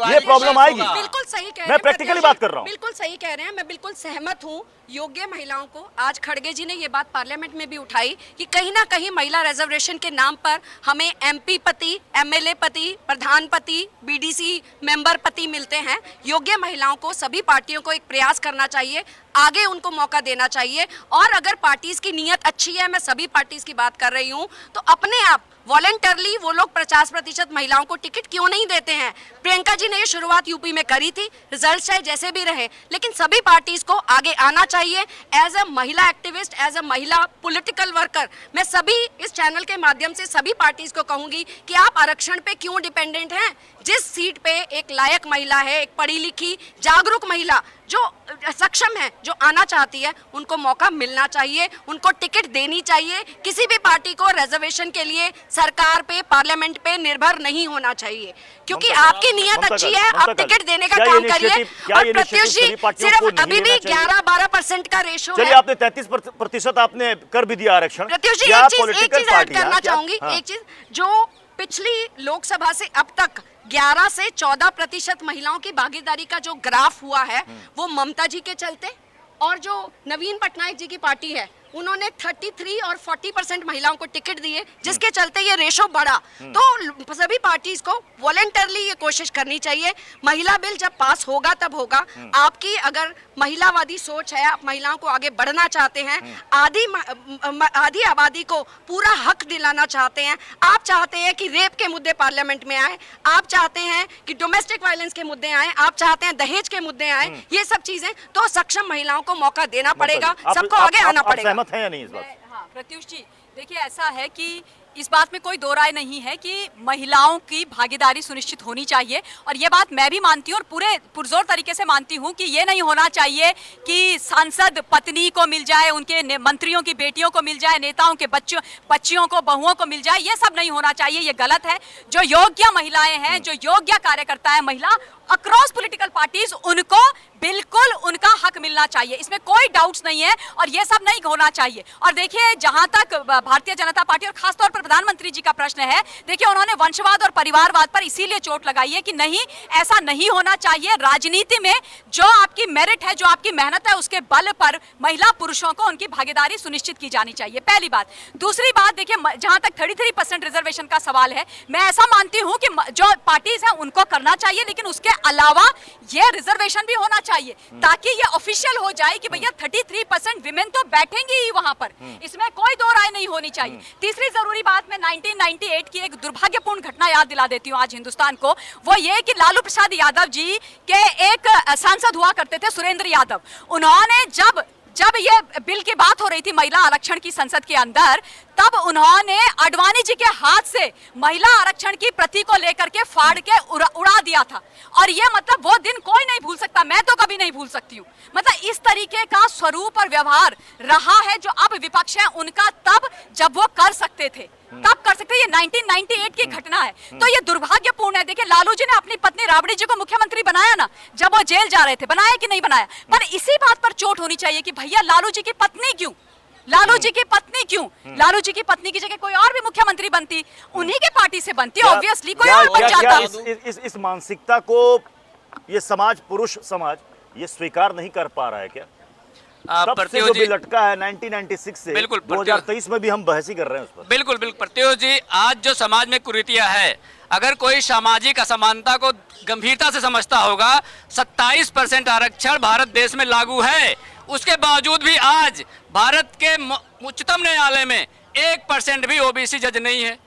ये प्रॉब्लम आएगी। बिल्कुल सही कह रहे हैं, मैं प्रैक्टिकली बात कर रहा हूँ। बिल्कुल सही कह रहे हैं, मैं बिल्कुल सहमत हूँ। योग्य महिलाओं को, आज खड़गे जी ने ये बात पार्लियामेंट में भी उठाई कि कहीं ना कहीं महिला रिजर्वेशन के नाम पर हमें MP पति, MLA पति, प्रधान पति, BDC मेंबर पति मिलते हैं। योग्य महिलाओं को, सभी पार्टियों को एक प्रयास करना चाहिए, आगे उनको मौका देना चाहिए। और अगर पार्टीज की नीयत अच्छी है, मैं सभी पार्टीज की बात कर रही हूँ, तो अपने आप वॉलंटरली वो लोग 50% महिलाओं को टिकट क्यों नहीं देते हैं? प्रियंका जी ने ये शुरुआत यूपी में करी थी, रिजल्ट चाहे जैसे भी रहे, लेकिन सभी पार्टीज को आगे आना चाहिए। एज अ महिला एक्टिविस्ट, एज अ महिला पॉलिटिकल वर्कर, मैं सभी इस चैनल के माध्यम से सभी पार्टीज को कहूंगी कि आप आरक्षण पे क्यों डिपेंडेंट हैं? जिस सीट पे एक लायक महिला है, एक पढ़ी लिखी जागरूक महिला जो सक्षम है, जो आना चाहती है, उनको मौका मिलना चाहिए, उनको टिकट देनी चाहिए। किसी भी पार्टी को रिजर्वेशन के लिए सरकार पे, पार्लियामेंट पे निर्भर नहीं होना चाहिए, क्योंकि आपकी नीयत अच्छी है, आप टिकट देने का काम करिए। और प्रत्युष जी, सिर्फ अभी भी 11-12% का रेशो है। चलिए आपने 33% आपने कर भी दिया आरक्षण। प्रत्युष जी एक चीज ऐड करना चाहूंगी, एक चीज जो पिछली लोकसभा से अब तक 11 से 14% महिलाओं की भागीदारी का जो ग्राफ हुआ है, वो ममता जी के चलते, और जो नवीन पटनायक जी की पार्टी है उन्होंने 33 और 40% महिलाओं को टिकट दिए, जिसके चलते ये रेशो बढ़ा। तो सभी पार्टीज को वॉलंटरली ये कोशिश करनी चाहिए। महिला बिल जब पास होगा तब होगा। आपकी अगर महिलावादी सोच है, आप महिलाओं को आगे बढ़ना चाहते हैं, आधी आबादी को पूरा हक दिलाना चाहते हैं, आप चाहते हैं कि रेप के मुद्दे पार्लियामेंट में आए, आप चाहते हैं कि डोमेस्टिक वायलेंस के मुद्दे आए, आप चाहते हैं दहेज के मुद्दे आए, ये सब चीजें, तो सक्षम महिलाओं को मौका देना पड़ेगा, सबको आगे आना पड़ेगा। सहमत है या नहीं इस बात? हाँ, प्रत्युष जी देखिए, ऐसा है कि इस बात में कोई दो राय नहीं है कि महिलाओं की भागीदारी सुनिश्चित होनी चाहिए, और ये बात मैं भी मानती हूँ और पूरे पुरजोर तरीके से मानती हूँ कि ये नहीं होना चाहिए कि सांसद पत्नी को मिल जाए, उनके मंत्रियों की बेटियों को मिल जाए, नेताओं के बच्चियों को, बहुओं को मिल जाए, ये सब नहीं होना चाहिए, ये गलत है। जो योग्य महिलाएं हैं, जो योग्य कार्यकर्ता है महिला अक्रॉस पॉलिटिकल पार्टीज, उनको बिल्कुल उनका हक मिलना चाहिए, इसमें कोई डाउट्स नहीं है और ये सब नहीं होना चाहिए। और देखिए, जहां तक भारतीय जनता पार्टी और खासतौर पर प्रधानमंत्री जी का प्रश्न है, देखिए उन्होंने वंशवाद और परिवारवाद पर इसीलिए चोट लगाई है कि नहीं, ऐसा नहीं होना चाहिए। राजनीति में जो आपकी मेरिट है, जो आपकी मेहनत है, उसके बल पर महिला पुरुषों को उनकी भागीदारी सुनिश्चित की जानी चाहिए, पहली बात। दूसरी बात, देखिए जहां तक 33% रिजर्वेशन का सवाल है, मैं ऐसा मानती हूं कि जो पार्टीज हैं उनको करना चाहिए, लेकिन उसके अलावा ये रिजर्वेशन भी होना चाहिए ताकि ये ऑफिशियल हो जाए कि भैया 33% विमेन तो बैठेंगी ही वहां पर, इसमें कोई दो राय नहीं होनी चाहिए। तीसरी जरूरी बात, मैं 1998 की एक दुर्भाग्यपूर्ण घटना याद दिला देती हूँ आज हिंदुस्तान को। वो ये कि लालू प्रसाद यादव जी के एक सांसद हुआ करते थे, सुरेंद्र यादव। उन्होंने जब ये बिल की बात हो रही थी महिला आरक्षण की संसद के अंदर, तब उन्होंने आडवाणी जी के हाथ से महिला आरक्षण की प्रति को लेकर के फाड़ के उड़ा दिया था। और ये मतलब वो दिन कोई नहीं भूल सकता, मैं तो कभी नहीं भूल सकती हूँ। मतलब इस तरीके का स्वरूप और व्यवहार रहा है जो अब विपक्ष है उनका, तब जब वो कर सकते थे तब कर सकते। ये 1998 की घटना है, तो ये दुर्भाग्यपूर्ण है। देखिए, लालू जी ने अपनी पत्नी राबड़ी जी को मुख्यमंत्री बनाया ना, जब वो जेल जा रहे थे, बनाया कि नहीं बनाया? पर इसी बात पर चोट होनी चाहिए कि भैया लालू जी की पत्नी क्यों, लालू जी की पत्नी क्यों? लालू जी की पत्नी की जगह कोई और भी मुख्यमंत्री बनती, उन्हीं के पार्टी से बनती, ऑब्वियसली कोई और बन जाता। इस मानसिकता को ये समाज, पुरुष समाज, ये स्वीकार नहीं कर पा रहा है क्या? सबसे जो भी लटका है 1996 से 2023 में भी हम बहस ही कर रहे हैं उस पर। बिल्कुल प्रत्युष जी, आज जो समाज में कुरीतियां है, अगर कोई सामाजिक असमानता को गंभीरता से समझता होगा, 27% आरक्षण भारत देश में लागू है, उसके बावजूद भी आज भारत के उच्चतम न्यायालय में 1% भी ओबीसी जज नहीं है।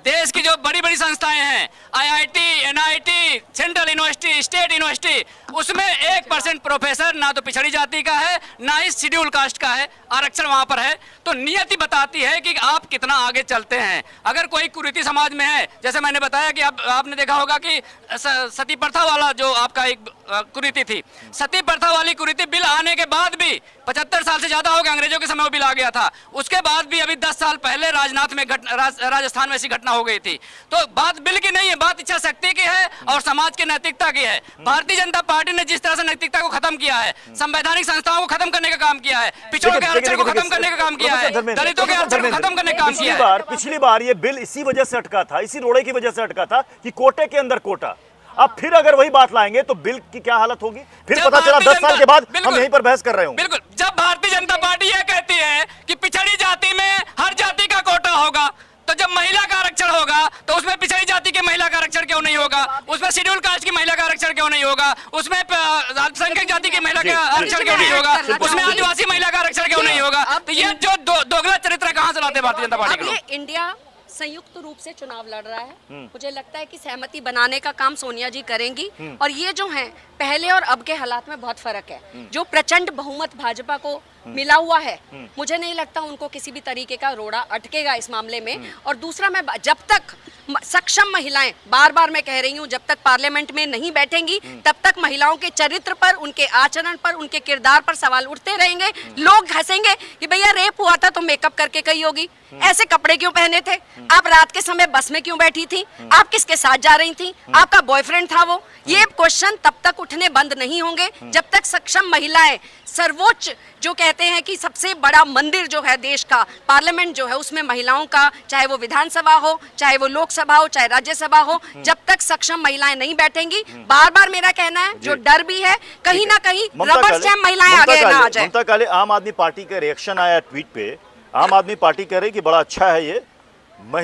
देश की जो बड़ी बड़ी संस्थाएं हैं, IIT, NIT, central university, state university, उसमें 1% प्रोफेसर ना तो पिछड़ी जाति का है, ना ही शेड्यूल कास्ट का है, आरक्षण वहां पर है। तो नियति बताती है कि आप कितना आगे चलते हैं। अगर कोई कुरीति समाज में है, जैसे मैंने बताया कि आपने देखा होगा कि सती प्रथा वाला जो आपका एक कुरीति थी, सती प्रथा वाली कुरीति बिल आने के बाद भी 75 साल से ज्यादा हो गया, अंग्रेजों के समय वो बिल आ गया था, उसके बाद भी अभी 10 साल पहले राजस्थान में ऐसी घटना हो गई थी। तो बात बिल की नहीं है, बात इच्छा शक्ति की है और समाज की नैतिकता की है। भारतीय जनता पार्टी ने जिस तरह से नैतिकता को खत्म किया है, संवैधानिक संस्थाओं को खत्म करने का काम किया है, पिछड़ों के आरक्षण को खत्म करने का काम किया है, दलितों के आरक्षण को खत्म करने का काम किया है। पिछली बार ये बिल इसी वजह से अटका था, इसी रोड़े की वजह से अटका था कि कोटे के अंदर कोटा। अब फिर अगर वही बात लाएंगे तो बिल की क्या हालत होगी? फिर पता चला 10 साल के बाद हम यहीं पर बहस कर रहे होंगे। बिल्कुल, जब भारतीय जनता पार्टी यह कहती है कि पिछड़ी जाति में हर जाति का कोटा होगा, तो जब महिला का आरक्षण होगा तो उसमें पिछड़ी जाति के महिला का आरक्षण क्यों नहीं होगा? उसमें शेड्यूल कास्ट की महिला का आरक्षण क्यों नहीं होगा? उसमें अल्पसंख्यक जाति की महिला का आरक्षण क्यों नहीं होगा? उसमें आदिवासी महिला का आरक्षण क्यों नहीं होगा? तो ये जो दोगला चरित्र कहाँ से लाते भारतीय जनता पार्टी के लोग? इंडिया संयुक्त रूप से चुनाव लड़ रहा है, मुझे लगता है कि सहमति बनाने का काम सोनिया जी करेंगी। और ये जो है, पहले और अब के हालात में बहुत फर्क है। जो प्रचंड बहुमत भाजपा को मिला हुआ है, मुझे नहीं लगता उनको किसी भी तरीके का रोड़ा अटकेगा इस मामले में। और दूसरा, मैं जब तक सक्षम महिलाएं, बार बार मैं कह रही हूं, जब तक पार्लियामेंट में नहीं बैठेंगी तब तक महिलाओं के चरित्र पर, उनके आचरण पर, उनके किरदार पर सवाल उठते रहेंगे। लोग हंसेंगे कि भैया रेप हुआ था तो मेकअप करके गई होगी, ऐसे कपड़े क्यों पहने थे, आप रात के समय बस में क्यों बैठी थी, आप किसके साथ जा रही थी, आपका बॉयफ्रेंड था वो? ये क्वेश्चन तब तक उठने बंद नहीं होंगे जब तक सक्षम महिलाएं, सर्वोच्च जो कहते हैं कि सबसे बड़ा मंदिर जो है देश का, पार्लियामेंट जो है, उसमें महिलाओं का, चाहे वो विधानसभा हो, चाहे वो लोकसभा हो, चाहे राज्यसभा हो, जब तक सक्षम महिलाएं नहीं बैठेंगी, बार बार मेरा कहना है, जो डर भी है कहीं ना कहीं रबर स्टैम्प महिलाएं आगे ना आ जाए। ममता काले, आम आदमी पार्टी का रिएक्शन आया ट्वीट पे, आम आदमी पार्टी कह रही कि बड़ा अच्छा है ये,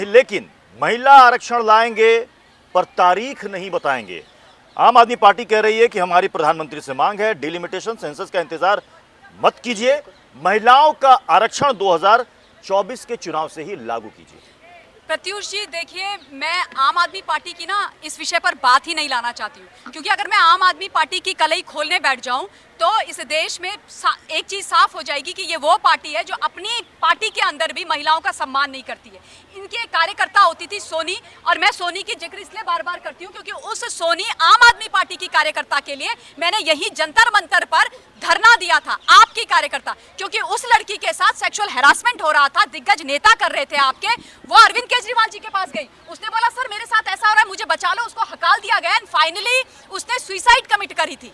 लेकिन महिला आरक्षण लाएंगे पर तारीख नहीं बताएंगे। आम आदमी पार्टी कह रही है कि हमारी प्रधानमंत्री से मांग है, डिलिमिटेशन सेंसस का इंतजार मत कीजिए, महिलाओं का आरक्षण 2024 के चुनाव से ही लागू कीजिए। प्रत्युष जी, देखिए, मैं आम आदमी पार्टी की ना इस विषय पर बात ही नहीं लाना चाहती हूँ, क्योंकि अगर मैं आम आदमी पार्टी की कलई खोलने बैठ जाऊं तो इस देश में एक चीज साफ हो जाएगी कि ये वो पार्टी है जो अपनी पार्टी के अंदर भी महिलाओं का सम्मान नहीं करती है। इनकी एक कार्यकर्ता होती थी सोनी, और मैं सोनी की जिक्र इसलिए बार बार करती हूँ क्योंकि उस सोनी आम आदमी पार्टी की कार्यकर्ता के लिए मैंने यही जंतर मंतर पर धरना दिया था, आपकी कार्यकर्ता, क्योंकि उस लड़की के साथ सेक्सुअल हैरासमेंट हो रहा था, दिग्गज नेता कर रहे थे आपके, वो अरविंद केजरीवाल जी के पास गई, उसने बोला सर मेरे साथ ऐसा हो रहा है, मुझे बचा लो, उसको हकाल दिया गया एंड फाइनली उसने सुसाइड कमिट करी थी।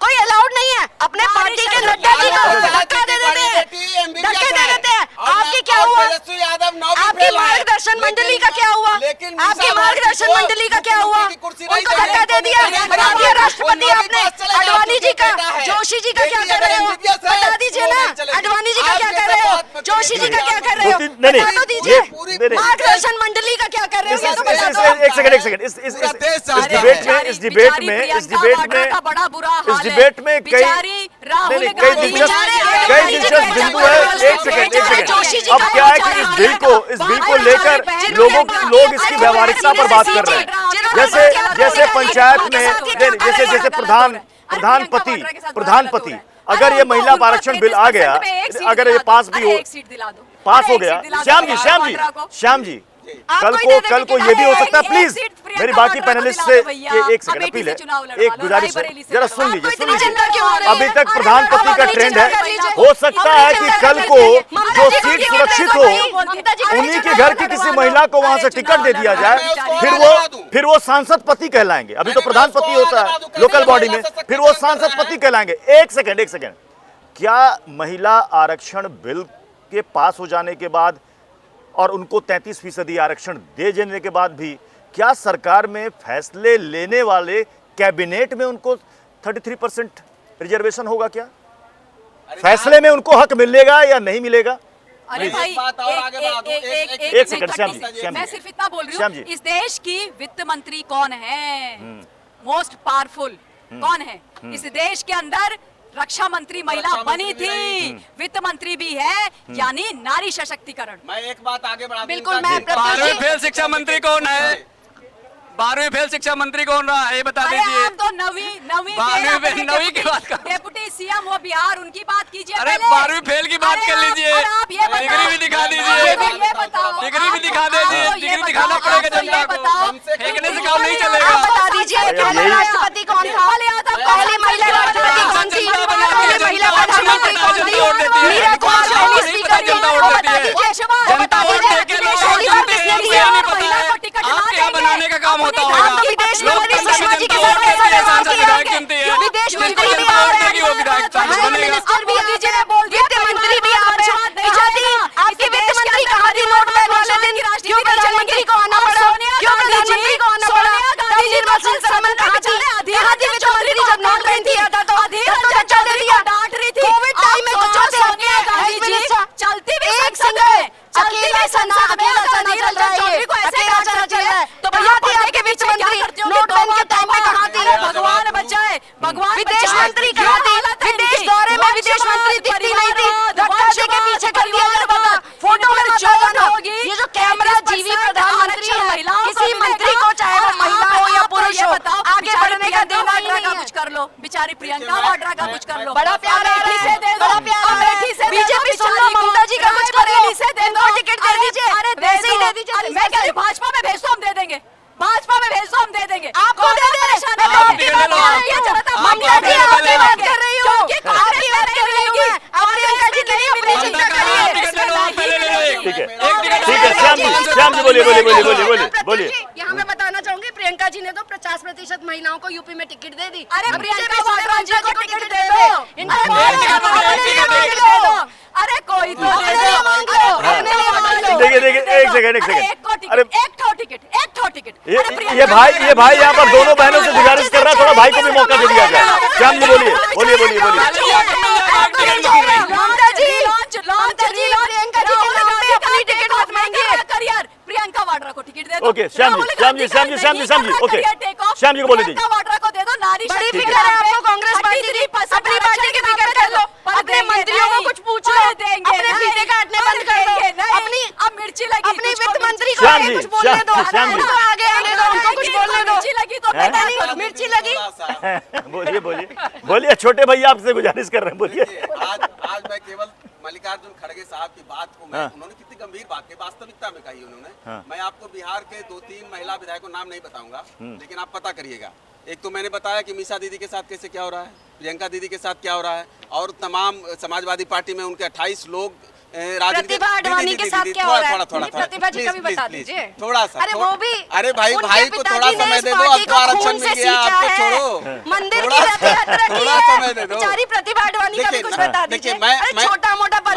कोई अलाउड नहीं है। अपने पार्टी के नड्डा जी को धक्का दे देते हैं, धक्के दे देते हैं। आपकी क्या हुआ? तेजस्वी यादव 9 आपकी मार्गदर्शन मंडली का क्या हुआ? आपकी मार्गदर्शन मंडली का क्या हुआ? उनको धक्का दे दिया, बना दिया राष्ट्रपति आपने। अडवाणी जी का, जोशी जी का क्या कर रहे हो? बता दीजिए ना, अडवाणी जी का क्या कर रहे हो? जोशी जी का क्या कर रहे हो? बता तो दीजिए, मार्गदर्शन मंडली का क्या कर रहे हो? ये तो बता दो। एक सेकंड इस डिबेट में कई दिलचस्प बिंदु है। एक सेकंड अब क्या है कि इस बिल को लेकर लोग इसकी व्यवहारिकता पर बात कर रहे हैं। जैसे पंचायत में जैसे प्रधानपति अगर ये महिला आरक्षण बिल आ गया, अगर ये पास हो गया, श्याम जी कल को ये भी हो सकता है। प्लीज मेरी बाकी पैनलिस्ट से एक सेकंड अपील है, एक गुजारिश है, जरा सुन लीजिए। अभी तक प्रधानपति का ट्रेंड है, हो सकता है कि कल को जो सीट सुरक्षित हो उन्हीं के घर की किसी महिला को वहां से टिकट दे दिया जाए, फिर वो सांसद पति कहलाएंगे। अभी तो प्रधानपति होता है लोकल बॉडी में, फिर वो सांसद पति कहलाएंगे। एक सेकंड क्या महिला आरक्षण बिल के पास हो जाने के बाद और उनको 33% आरक्षण दे देने के बाद भी क्या सरकार में फैसले लेने वाले कैबिनेट में उनको 33% रिजर्वेशन होगा? क्या फैसले में उनको हक मिलेगा या नहीं मिलेगा? अरे भाई एक सेकंड श्याम जी, मैं सिर्फ इतना बोल रही हूँ, इस देश की वित्त मंत्री कौन है? मोस्ट पावरफुल कौन है इस देश के अंदर? रक्षा मंत्री महिला बनी थी, वित्त मंत्री भी है, यानी नारी सशक्तिकरण। मैं एक बात आगे बढ़ा, बिल्कुल मैं 12वीं फेल शिक्षा मंत्री कौन है? 12वीं फेल शिक्षा मंत्री कौन रहा है ये बता दीजिए। आप तो नवी की बात कर, डेप्यूटी सीएम वो बिहार, उनकी बात कीजिए। अरे 12वीं फेल की बात कर लीजिए, डिग्री भी दिखा दीजिए, डिग्री भी दिखा दीजिए, डिग्री दिखाना पड़ेगा जनता को, फेंकने से काम नहीं चलेगा। बता दीजिए पहला राष्ट्रपति कौन था? पहली महिला राष्ट्रपति कौन थी? पहली महिला प्रधानमंत्री कौन थी? मीरा कुमार पहली स्पीकर थी, वो बता दीजिए। जनता वोट देके लोग चुनते हैं, मुझे नहीं पता है आप क्या बनाने का काम होता होगा। आप विदेश मंत्री सुषमा जी के साथ कैसा व्यवहार किया है? विदेश मंत्री भी आ रहे हैं, मिनिस्टर भी आ रहे हैं, वित्त मंत्री भी आ रहे हैं। आपके वित्त मंत्री कहाँ थी नोटबैंक वाले दिन? क्यों प्रधानमंत्री को आना पड़ा? क्यों प्रधानमंत्री को आना पड़ा? तबलीग मसूद सलमान कहाँ थी? कहाँ थी वित्त मंत्री जब नोटबैंक किया था? तो चर्चा दे दिया, डांट रही थी। कोविड टाइम में कहाँ से चलती भी एक संघ अकेला संसद अकेला चल रहा है, अकेला चल रहा है। तो भैया थे आपके वित्त मंत्री नोटबैंक के टाइम में कहाँ थी? भगवान बचाए, भगवान विदेश मंत्री कहाँ थी? विदेश दौरे में विदेश मंत्री दिखती नहीं थी, धक्का दे के पीछे कर दिया जाता था, फोटो में मत आ जाना। ये जो कैमरा जीवी प्रधानमंत्री है, किसी मंत्री को चाहे वो महिला हो या पुरुष हो, आगे बढ़ने का देना ही नहीं है। कुछ कर लो, बेचारी प्रियंका वाड्रा का कुछ कर लो। बड़ा प्यार है, बड़ा प्यार है। बीजेपी सुन लो, ममता जी का कुछ करो, टिकट दे दीजिए, वैसे ही दे दीजिए। मैं कह रही हूँ भाजपा में भेज दो, हम दे देंगे। भाजपा में भेज दो, हम दे देंगे। आपको दे दे, आपकी बात कर रही हूँ, ममता जी आपकी बात कर रही हूँ, आपकी बात कर रही हूँ। आप प्रियंका जी के लिए अपनी चिंता करिए। ठीक है श्याम जी बोलिए। यहाँ मैं बताना चाहूंगी, प्रियंका जी ने तो 50% महिलाओं को यूपी में टिकट दे दी। अरे प्रियंका वाड्रा जी को टिकट दे दो। अरे कोई तो देखिए एक सेकंड अरे एक ठो टिकट। ये भाई यहाँ पर दोनों बहनों से गुजारिश कर रहा है, थोड़ा भाई को भी मौका दे दिया जाए। श्याम जी बोलिए। प्रियंका वाड्रा को टिकट दे दो। ओके श्याम जी ओके श्याम जी को बोले दीजिए। वाड्रा को दे दो। नारी बड़ी फिक्र है आपको कांग्रेस पार्टी की, अपनी पार्टी की फिक्र कर लो, अपने मंत्रियों को कुछ पूछ लो, अपने फीते काटने बंद कर दो, अपनी अब मिर्ची लगी अपनी वित्त मंत्री को आगे कुछ बोलने दो, उनको आगे आने दो, उनको कुछ बोलने दो। मिर्ची लगी तो पता नहीं, मिर्ची लगी। बोलिए छोटे भैया आपसे गुजारिश कर रहे हैं, बोलिए। आज मैं केवल मल्लिकार्जुन खड़गे साहब की बात को उन्होंने कितनी गंभीर बात की, वास्तविकता में कही उन्होंने। मैं आपको बिहार के 2-3 महिला विधायकों नाम नहीं बताऊंगा, लेकिन आप पता करिएगा। एक तो मैंने बताया कि मीसा दीदी के साथ कैसे क्या हो रहा है, प्रियंका दीदी के साथ क्या हो रहा है, और तमाम समाजवादी पार्टी में उनके 28 लोग प्रतिभा अडवाणी के साथ क्या हो रहा है? प्रतिभा जी का भी बता दीजिए थोड़ा सा। अरे वो भी, अरे भाई को थोड़ा समय दे दो, अब तो आरक्षण मिल गया, आपको छोड़ो, मंदिर की रथ यात्रा की है, बेचारी प्रतिभा अडवाणी का भी कुछ बता दीजिए। अरे छोटा मोटा पद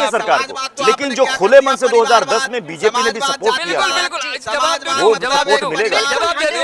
करेंगे सरकार को, लेकिन जो खुले मन से 2010 में बीजेपी ने भी सपोर्ट किया वो सपोर्ट मिलेगा।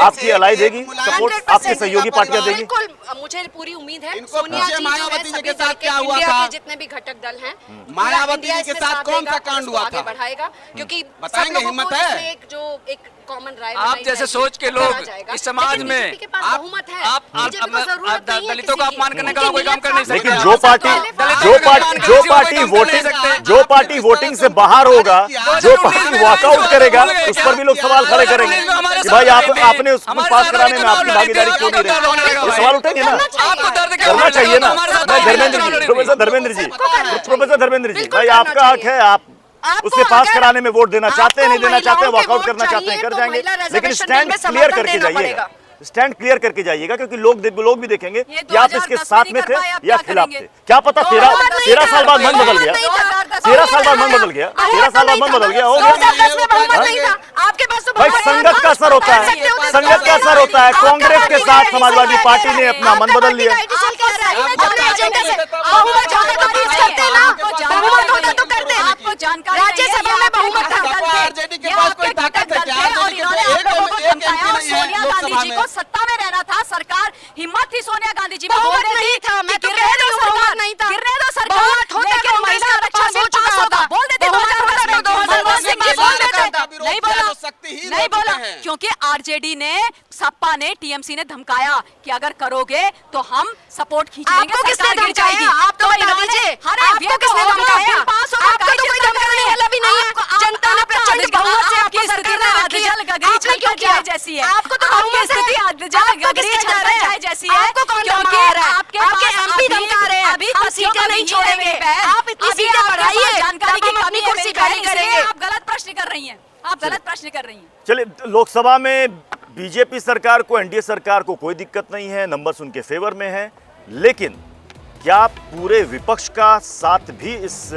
आपकी अलाई देगी सपोर्ट, आपकी सहयोगी पार्टियां देगी। बिल्कुल, मुझे पूरी उम्मीद है। इनको सोनिया जी मायावती जी के साथ क्या हुआ इंडिया था? के जितने भी घटक दल हैं, मायावती जी के साथ कौन सा कांड हुआ था? बढ़ाएगा, क्योंकि बताएंगे, सब लोगों हिम्मत को है? इसमें एक जो एक कॉमन राय आप बनाई जैसे जाएगी, सोच के तो करा लोग जाएगा। इस समाज लेकिन में बीजेपी के पास आप बहुमत है। आप बीजेपी को जरूरत नहीं है दलितों का किसी की। अपमान करने का उनकी कोई काम कर नहीं नीयत सकते। लेकिन आप जो दलितों पार्टी का अपमान जो किसी को पार्टी कोई काम कर नहीं वोटिंग सकते। जो पार्टी वोटिंग से बाहर होगा, जो पार्टी वॉकआउट करेगा, उस पर भी लोग सवाल खड़े करेंगे कि भाई आपने उसको पास कराने में आपकी भागीदारी क्यों नहीं रही? तो सवाल उठेंगे ना, आपको दर्द क्या करना चाहिए ना। हमारे साथ मैं लड़ेंगे। प्रोफेसर धर्मेंद्र जी बिल्कुल भाई करना आपका हक है, आप आपको उसके पास अगर कराने में वोट देना चाहते हैं, नहीं आपको देना चाहते हैं, महिलाओं के वॉकआउट वोट करना चाहते हैं, चाहिए कर तो जाएंगे, महिला लेकिन रिजर्वेशन स्टैंड बिल में क्लियर समर्थन करके देना जाइएगा, पड़ेगा। स्टैंड क्लियर करके जाइएगा, क्योंकि लोग भी देखेंगे कि आप इसके 2010 साथ में में नहीं थे कर पाए, अब या क्या खिलाफ करेंगे? थे। क्या पता 13 साल बाद मन बदल गया, 13 साल बाद मन बदल गया, 13 साल बाद मन बदल गया, हो गया। 2010 में बहुमत नहीं था, आपके पास तो भाई बहुमत संगत था। का असर होता कर है, सकते हो तो संगत का असर होता है। कांग्रेस के साथ समाजवादी पार्टी ने अपना मन बदल लिया। अपने एजेंडे से बहुमत होता तो प्लीज करते ना, बहुमत होता तो करते। आपको जानकारी राज्यसभा में बहुमत था। आरजेडी के पास कोई ताकत है क्या? और इन्होंने आप लोगों को एक धमकाया और MP नहीं है सोनिया गांधी लोकसभा जी में। को सत्ता में रहना था। सरकार हिम्मत थी सोनिया गांधी जी में बहुमत बोलने नहीं की था, मैं कि तो गिरने कह रही दो हूँ, सरकार, बहुमत नहीं था। गिरने दो सरकार, बहुमत होता लेकिन तो महिला आरक्षण हो चुका होता। बोल देते बहुमत होता तो 2010 2010 में बोल देते। विरोध नहीं किया बोला, तो शक्तिहीन नहीं हो चुके बोला, हैं। क्योंकि आरजेडी ने, सपा ने, टीएमसी ने धमकाया कि अगर करोगे तो हम सपोर्ट खींच लेंगे, आपको किसने सरकार गिर धमकाया? जाएगी। आप तो बता इन्होंने- दीजिए, अरे आपको ये किसने तो होगा, धमकाया? बिल पास होगा, आपको तो कोई धमकाने वाला भी नहीं है। जनता ने प्रचंड बहुमत से आपकी सरकार ने रखी है। आपने क्यों किया? जैसी है आपको तो आपकी बहुमत है। स्थिति आपको किसने जा रहा है? जैसी है, आपको कौन क्योंकि धमका रहा है? आपके आपके पास MP धमका रहे हैं। अभी हम तथ्यों सीटें का नहीं भी छोड़ेंगे। है। आप इतनी अभी सीटें आपके बढ़ाइए, पास जानकारी तब की हम कमी अपनी है कुर्सी मेरी खाली बहन, इसलिए करेंगे। आप गलत प्रश्न कर रही हैं, आप गलत प्रश्न कर रही हैं। चलिए, लोकसभा में बीजेपी सरकार को, एनडीए सरकार को कोई दिक्कत नहीं है, नंबर्स उनके फेवर में है, लेकिन क्या पूरे विपक्ष का साथ भी इस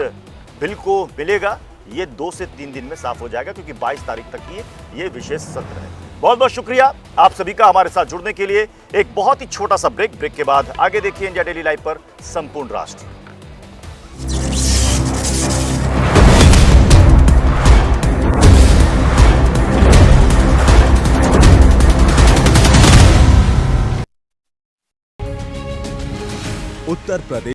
बिल को मिलेगा? ये 2 से 3 दिन में साफ हो जाएगा, क्योंकि 22 तारीख तक की ये विशेष सत्र है। बहुत बहुत शुक्रिया आप सभी का हमारे साथ जुड़ने के लिए। एक बहुत ही छोटा सा ब्रेक के बाद आगे देखिए इंडिया डेली लाइव पर संपूर्ण राष्ट्र। उत्तर प्रदेश